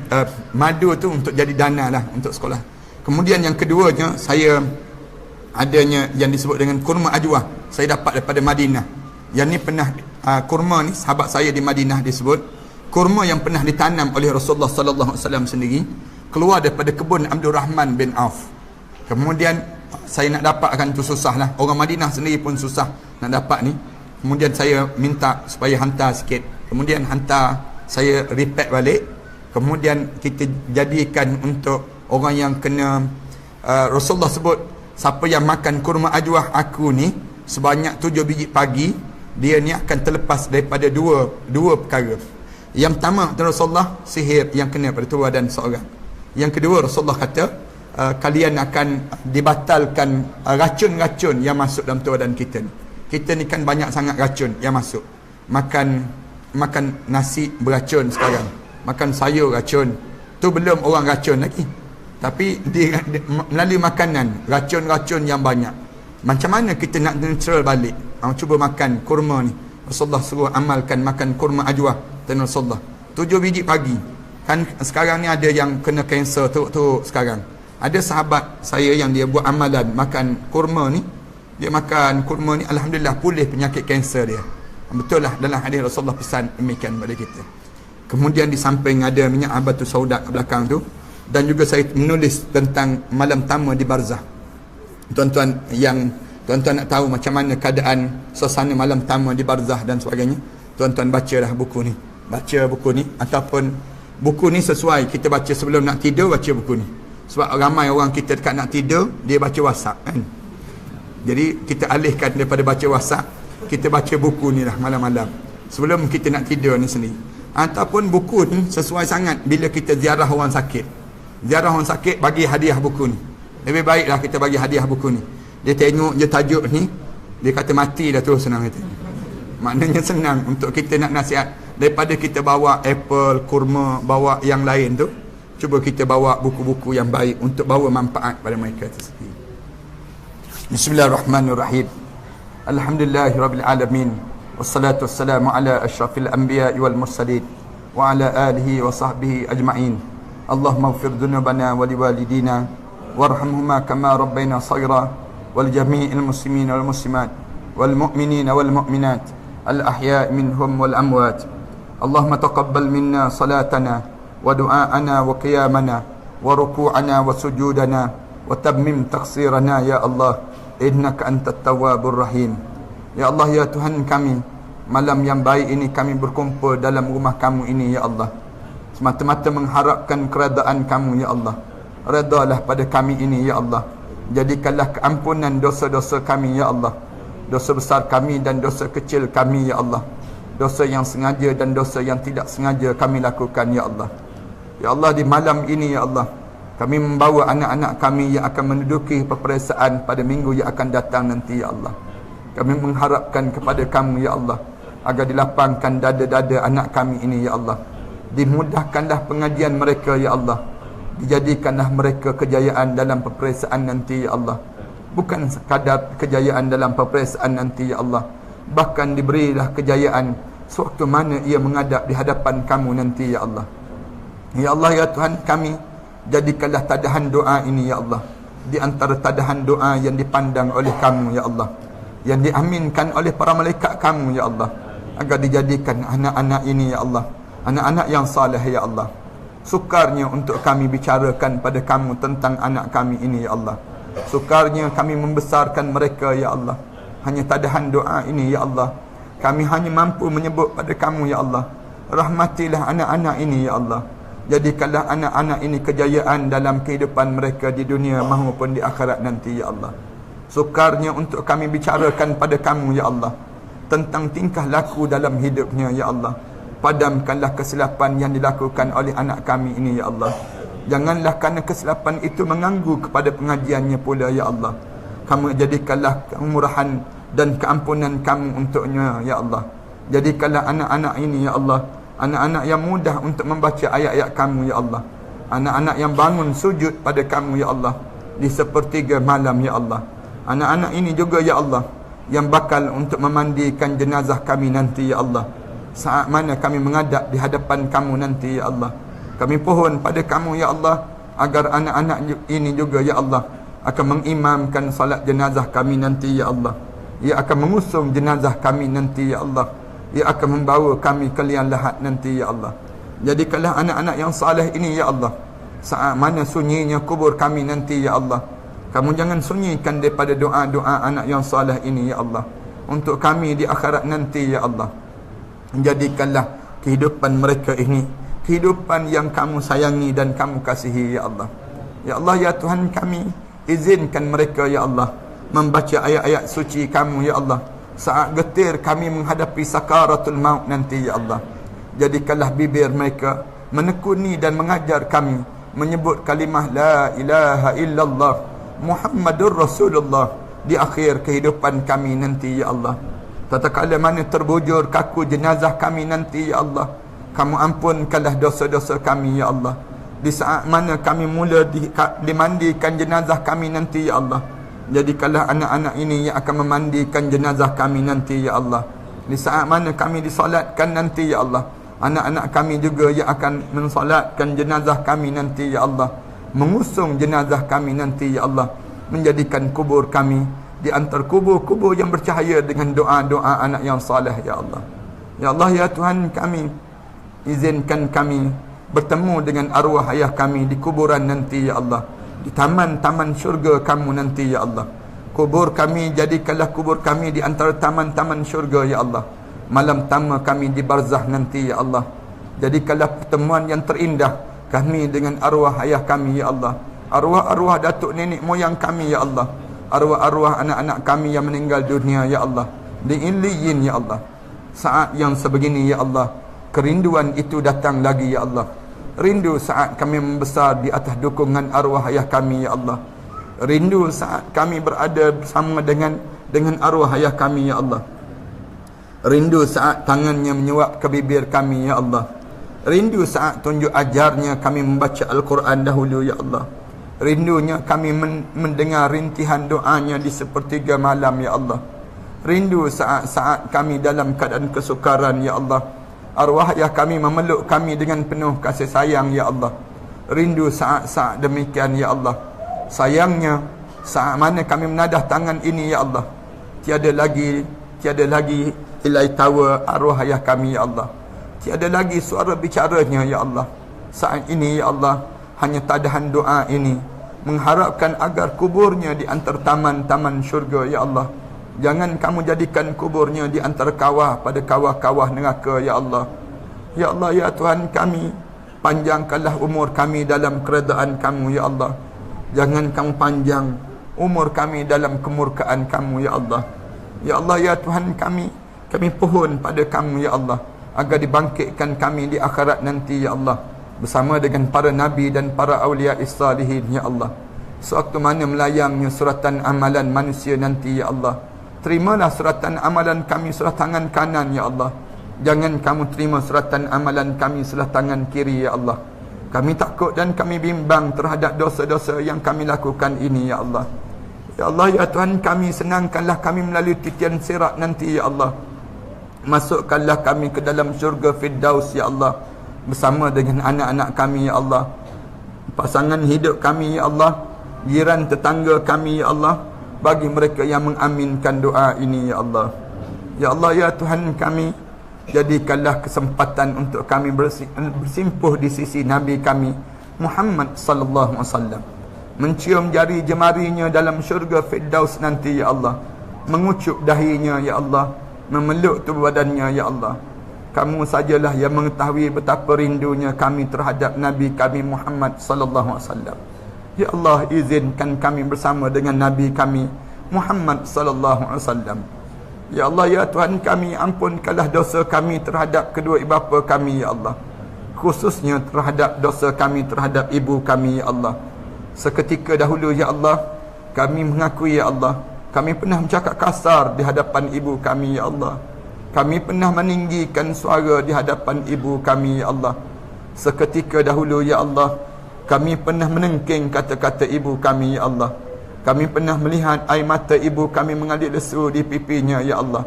madu tu untuk jadi dana lah untuk sekolah. Kemudian yang keduanya, saya adanya yang disebut dengan kurma ajwah, saya dapat daripada Madinah. Yang ni pernah kurma ni sahabat saya di Madinah disebut kurma yang pernah ditanam oleh Rasulullah sallallahu alaihi wasallam sendiri, keluar daripada kebun Abdul Rahman bin Auf. Kemudian saya nak dapatkan tu susah lah, orang Madinah sendiri pun susah nak dapat ni. Kemudian saya minta supaya hantar sikit, kemudian hantar, saya repack balik, kemudian kita jadikan untuk orang yang kena Rasulullah sebut, siapa yang makan kurma ajwah aku ni sebanyak 7 biji pagi, dia ni akan terlepas daripada dua perkara. Yang pertama, Rasulullah sihir yang kena pada tubuh badan seorang. Yang kedua, Rasulullah kata kalian akan dibatalkan racun-racun yang masuk dalam tubuh badan kita ni. Kita ni kan banyak sangat racun yang masuk. Makan nasi beracun sekarang, makan sayur racun, tu belum orang racun lagi, tapi melalui makanan racun-racun yang banyak. Macam mana kita nak neutral balik? Cuba makan kurma ni. Rasulullah suruh amalkan makan kurma ajwah dan Rasulullah 7 biji pagi. Kan sekarang ni ada yang kena kanser teruk-teruk sekarang. Ada sahabat saya yang dia buat amalan makan kurma ni, dia makan kurma ni, alhamdulillah pulih penyakit kanser dia. Betul lah, dalam hadis Rasulullah pesan demikian kepada kita. Kemudian di samping ada minyak habatus sauda belakang tu, dan juga saya menulis tentang malam tamu di barzah. Tuan-tuan nak tahu macam mana keadaan suasana malam tamu di barzah dan sebagainya, tuan-tuan bacalah buku ni. Baca buku ni, ataupun buku ni sesuai kita baca sebelum nak tidur, baca buku ni. Sebab ramai orang kita dekat nak tidur, dia baca WhatsApp kan. Jadi kita alihkan daripada baca WhatsApp, kita baca buku ni lah malam-malam sebelum kita nak tidur ni sendiri. Ataupun buku ni sesuai sangat bila kita ziarah orang sakit. Ziarah orang sakit, bagi hadiah buku ni. Lebih baiklah kita bagi hadiah buku ni. Dia tengok je tajuk ni, dia kata mati dah terus, senang kata. Maknanya senang untuk kita nak nasihat. Daripada kita bawa apple, kurma, bawa yang lain tu, cuba kita bawa buku-buku yang baik untuk bawa manfaat pada mereka tersendiri. Bismillahirrahmanirrahim. Alhamdulillahirabbil alamin. Wassalatu wassalamu ala asyrafil anbiya'i wal mursalin wa ala alihi wa sahbihi ajma'in. Allahumma ighfir dhunubana wa liwalidina warhamhuma kama rabbayna shaghira wal jami'il muslimin wal muslimat wal mu'minina wal mu'minat al ahya'i minhum wal amwat. Allahumma taqabbal minna salatana wa du'aana wa qiyamana wa ruku'ana wa sujudana wa tammim taqsirana ya Allah, innaka antat tawwabur rahim. Ya Allah, ya Tuhan kami, malam yang baik ini kami berkumpul dalam rumah kamu ini ya Allah, semata-mata mengharapkan keredaan kamu ya Allah. Redalah pada kami ini ya Allah. Jadikanlah keampunan dosa-dosa kami ya Allah, dosa besar kami dan dosa kecil kami ya Allah, dosa yang sengaja dan dosa yang tidak sengaja kami lakukan ya Allah. Ya Allah, di malam ini ya Allah, kami membawa anak-anak kami yang akan menduduki peperiksaan pada minggu yang akan datang nanti ya Allah. Kami mengharapkan kepada kamu ya Allah, agar dilapangkan dada-dada anak kami ini ya Allah. Dimudahkanlah pengajian mereka ya Allah. Dijadikanlah mereka kejayaan dalam peperiksaan nanti ya Allah. Bukan sekadar kejayaan dalam peperiksaan nanti ya Allah, bahkan diberilah kejayaan sewaktu mana ia menghadap di hadapan kamu nanti ya Allah. Ya Allah, ya Tuhan kami, jadikanlah tadahan doa ini ya Allah di antara tadahan doa yang dipandang oleh kamu ya Allah, yang diaminkan oleh para malaikat kamu ya Allah, agar dijadikan anak-anak ini ya Allah anak-anak yang saleh ya Allah. Sukarnya untuk kami bicarakan pada kamu tentang anak kami ini ya Allah. Sukarnya kami membesarkan mereka ya Allah. Hanya tadahan doa ini ya Allah, kami hanya mampu menyebut pada kamu ya Allah, rahmatilah anak-anak ini ya Allah. Jadikanlah anak-anak ini kejayaan dalam kehidupan mereka di dunia maupun di akhirat nanti ya Allah. Sukarnya untuk kami bicarakan pada kamu ya Allah tentang tingkah laku dalam hidupnya ya Allah. Padamkanlah kesilapan yang dilakukan oleh anak kami ini ya Allah. Janganlah kerana kesilapan itu mengganggu kepada pengajiannya pula ya Allah. Kamu jadikanlah kemurahan dan keampunan kamu untuknya ya Allah. Jadikanlah anak-anak ini ya Allah anak-anak yang mudah untuk membaca ayat-ayat kamu ya Allah. Anak-anak yang bangun sujud pada kamu ya Allah di sepertiga malam ya Allah. Anak-anak ini juga ya Allah yang bakal untuk memandikan jenazah kami nanti ya Allah, saat mana kami menghadap di hadapan kamu nanti ya Allah. Kami pohon pada kamu ya Allah, agar anak-anak ini juga ya Allah akan mengimamkan salat jenazah kami nanti ya Allah. Ia akan mengusung jenazah kami nanti ya Allah. Ia akan membawa kami ke liang lahat nanti ya Allah. Jadikanlah anak-anak yang saleh ini ya Allah, saat mana sunyinya kubur kami nanti ya Allah, kamu jangan sunyikan daripada doa-doa anak yang saleh ini ya Allah, untuk kami di akhirat nanti ya Allah. Jadikanlah kehidupan mereka ini kehidupan yang kamu sayangi dan kamu kasihi ya Allah. Ya Allah ya Tuhan kami, izinkan mereka ya Allah membaca ayat-ayat suci kamu ya Allah saat getir kami menghadapi sakaratul maut nanti ya Allah. Jadikanlah bibir mereka menekuni dan mengajar kami menyebut kalimah la ilaha illallah Muhammadur Rasulullah di akhir kehidupan kami nanti ya Allah. Tatkala mana terbujur kaku jenazah kami nanti ya Allah, kamu ampunkanlah dosa-dosa kami ya Allah. Di saat mana kami mula dimandikan jenazah kami nanti ya Allah, jadikanlah anak-anak ini yang akan memandikan jenazah kami nanti ya Allah. Di saat mana kami disolatkan nanti ya Allah, anak-anak kami juga yang akan mensolatkan jenazah kami nanti ya Allah, mengusung jenazah kami nanti ya Allah, menjadikan kubur kami di antara kubur-kubur yang bercahaya dengan doa-doa anak yang saleh ya Allah. Ya Allah ya Tuhan kami, izinkan kami bertemu dengan arwah ayah kami di kuburan nanti ya Allah, di taman-taman syurga kamu nanti ya Allah. Kubur kami jadikanlah kubur kami di antara taman-taman syurga ya Allah. Malam tama kami di barzah nanti ya Allah, jadikanlah pertemuan yang terindah kami dengan arwah ayah kami ya Allah, arwah-arwah datuk nenek moyang kami ya Allah, arwah-arwah anak-anak kami yang meninggal dunia ya Allah, di Illiyin ya Allah. Saat yang sebegini ya Allah, kerinduan itu datang lagi ya Allah. Rindu saat kami membesar di atas dukungan arwah ayah kami ya Allah. Rindu saat kami berada bersama dengan arwah ayah kami ya Allah. Rindu saat tangannya menyuap ke bibir kami ya Allah. Rindu saat tunjuk ajarnya kami membaca Al-Quran dahulu ya Allah. Rindunya kami mendengar rintihan doanya di sepertiga malam ya Allah. Rindu saat-saat kami dalam keadaan kesukaran ya Allah, arwah ayah kami memeluk kami dengan penuh kasih sayang ya Allah. Rindu saat-saat demikian ya Allah. Sayangnya saat mana kami menadah tangan ini ya Allah, tiada lagi ilai tawa arwah ayah kami ya Allah. Tiada lagi suara bicaranya ya Allah. Saat ini ya Allah, hanya tadahan doa ini mengharapkan agar kuburnya di antara taman-taman syurga ya Allah. Jangan kamu jadikan kuburnya di antara kawah pada kawah-kawah neraka ya Allah. Ya Allah ya Tuhan kami, panjangkanlah umur kami dalam keredaan kamu ya Allah. Jangan kamu panjang umur kami dalam kemurkaan kamu ya Allah. Ya Allah ya Tuhan kami pohon pada kamu ya Allah, agar dibangkitkan kami di akhirat nanti ya Allah, bersama dengan para nabi dan para awliya salihin ya Allah. Sewaktu mana melayangnya suratan amalan manusia nanti ya Allah, terimalah suratan amalan kami sebelah tangan kanan ya Allah. Jangan kamu terima suratan amalan kami sebelah tangan kiri ya Allah. Kami takut dan kami bimbang terhadap dosa-dosa yang kami lakukan ini ya Allah. Ya Allah ya Tuhan kami, senangkanlah kami melalui titian sirat nanti ya Allah. Masukkanlah kami ke dalam syurga Firdaus ya Allah, bersama dengan anak-anak kami ya Allah, pasangan hidup kami ya Allah, jiran tetangga kami ya Allah, bagi mereka yang mengaminkan doa ini ya Allah. Ya Allah ya Tuhan kami, jadikanlah kesempatan untuk kami bersimpuh di sisi Nabi kami Muhammad sallallahu alaihi wasallam, mencium jari jemarinya dalam syurga Firdaus nanti ya Allah, mengucup dahinya ya Allah, memeluk tubuh badannya ya Allah. Kamu sajalah yang mengetahui betapa rindunya kami terhadap Nabi kami Muhammad sallallahu alaihi wasallam. Ya Allah, izinkan kami bersama dengan Nabi kami Muhammad sallallahu alaihi wasallam. Ya Allah ya Tuhan kami, ampunkanlah dosa kami terhadap kedua ibu bapa kami ya Allah, khususnya terhadap dosa kami terhadap ibu kami ya Allah. Seketika dahulu ya Allah, kami mengakui ya Allah, kami pernah bercakap kasar di hadapan ibu kami ya Allah. Kami pernah meninggikan suara di hadapan ibu kami ya Allah. Seketika dahulu ya Allah, kami pernah menengking kata-kata ibu kami ya Allah. Kami pernah melihat air mata ibu kami mengalir lesu di pipinya ya Allah.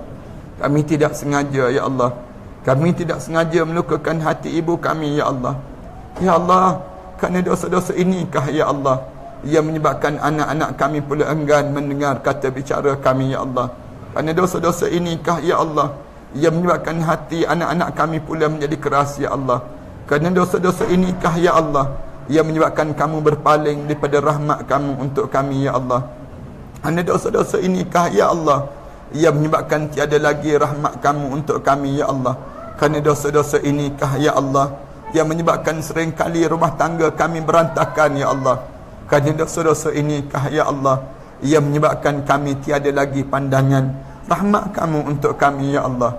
Kami tidak sengaja ya Allah, kami tidak sengaja melukakan hati ibu kami ya Allah. Ya Allah, kerana dosa-dosa inikah ya Allah yang menyebabkan anak-anak kami pula enggan mendengar kata bicara kami ya Allah. Kerana dosa-dosa inikah ya Allah yang menyebabkan hati anak-anak kami pula menjadi keras ya Allah. Kerana dosa-dosa inikah ya Allah yang menyebabkan kamu berpaling daripada rahmat kamu untuk kami ya Allah. Kerana dosa-dosa inikah ya Allah yang menyebabkan tiada lagi rahmat kamu untuk kami ya Allah. Kerana dosa-dosa inikah ya Allah yang menyebabkan seringkali rumah tangga kami berantakan ya Allah. Kerana dosa-dosa inikah ya Allah yang menyebabkan kami tiada lagi pandangan rahmat kamu untuk kami ya Allah.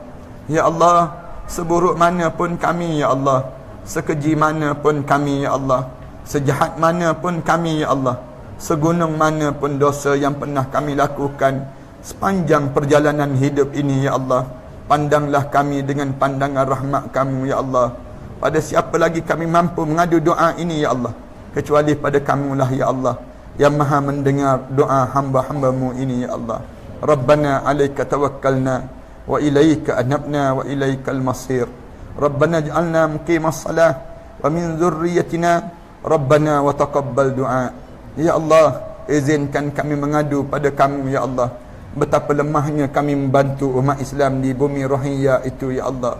Ya Allah, seburuk mana pun kami ya Allah, sekeji mana pun kami ya Allah, sejahat mana pun kami ya Allah, segunung mana pun dosa yang pernah kami lakukan sepanjang perjalanan hidup ini ya Allah, pandanglah kami dengan pandangan rahmat kamu ya Allah. Pada siapa lagi kami mampu mengadu doa ini ya Allah, kecuali pada kamulah ya Allah yang maha mendengar doa hamba-hambamu ini ya Allah. Rabbana alaika tawakkalna wa ilaika anabna wa ilaikal masir. Rabbana ja'alna muqimas salah wa min dhurriyyatina Rabbana wa taqabbal du'a. Ya Allah, izinkan kami mengadu pada kamu ya Allah. Betapa lemahnya kami membantu umat Islam di bumi Rohingya itu ya Allah.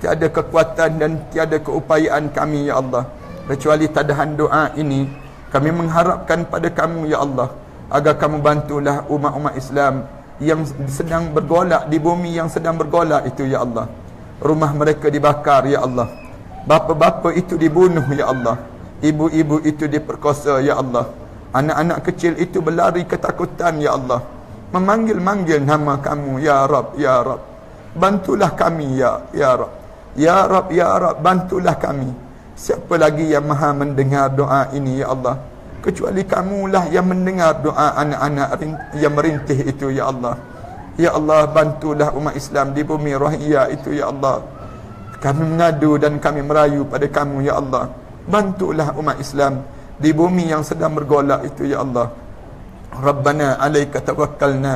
Tiada kekuatan dan tiada keupayaan kami ya Allah, kecuali tadahan doa ini kami mengharapkan pada kamu ya Allah, agar kamu bantulah umat-umat Islam yang sedang bergolak di bumi yang sedang bergolak itu ya Allah. Rumah mereka dibakar ya Allah, bapa-bapa itu dibunuh ya Allah, ibu-ibu itu diperkosa ya Allah, anak-anak kecil itu berlari ketakutan ya Allah, memanggil-manggil nama kamu ya Rab, ya Rab. Bantulah kami ya Rab, ya Rab, ya Rab, bantulah kami. Siapa lagi yang maha mendengar doa ini ya Allah, kecuali kamulah yang mendengar doa anak-anak yang merintih itu ya Allah. Ya Allah, bantulah umat Islam di bumi Rohingya itu ya Allah. Kami mengadu dan kami merayu pada kamu ya Allah. Bantulah umat Islam di bumi yang sedang bergolak itu ya Allah. Rabbana alaika tawakkalna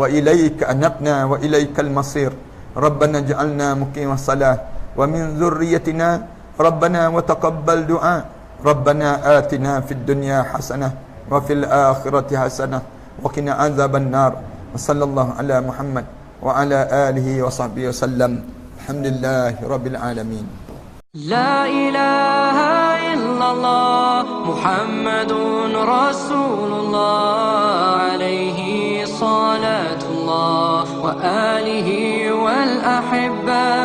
wa ilaika anabna wa ilaikal masir. Rabbana ja'alna muqimas salah wa min dhurriyyatina Rabbana wa taqabbal du'a. Rabbana atina fid dunya hasanah wa fil akhirati hasanah wa qina azaban nar. Wa sallallahu ala Muhammad wa ala alihi wa sahbihi wasallam. Alhamdulillahi rabbil alamin. La ilaha illallah Muhammadun Rasulullah alayhi salatullah wa alihi wal ahibba.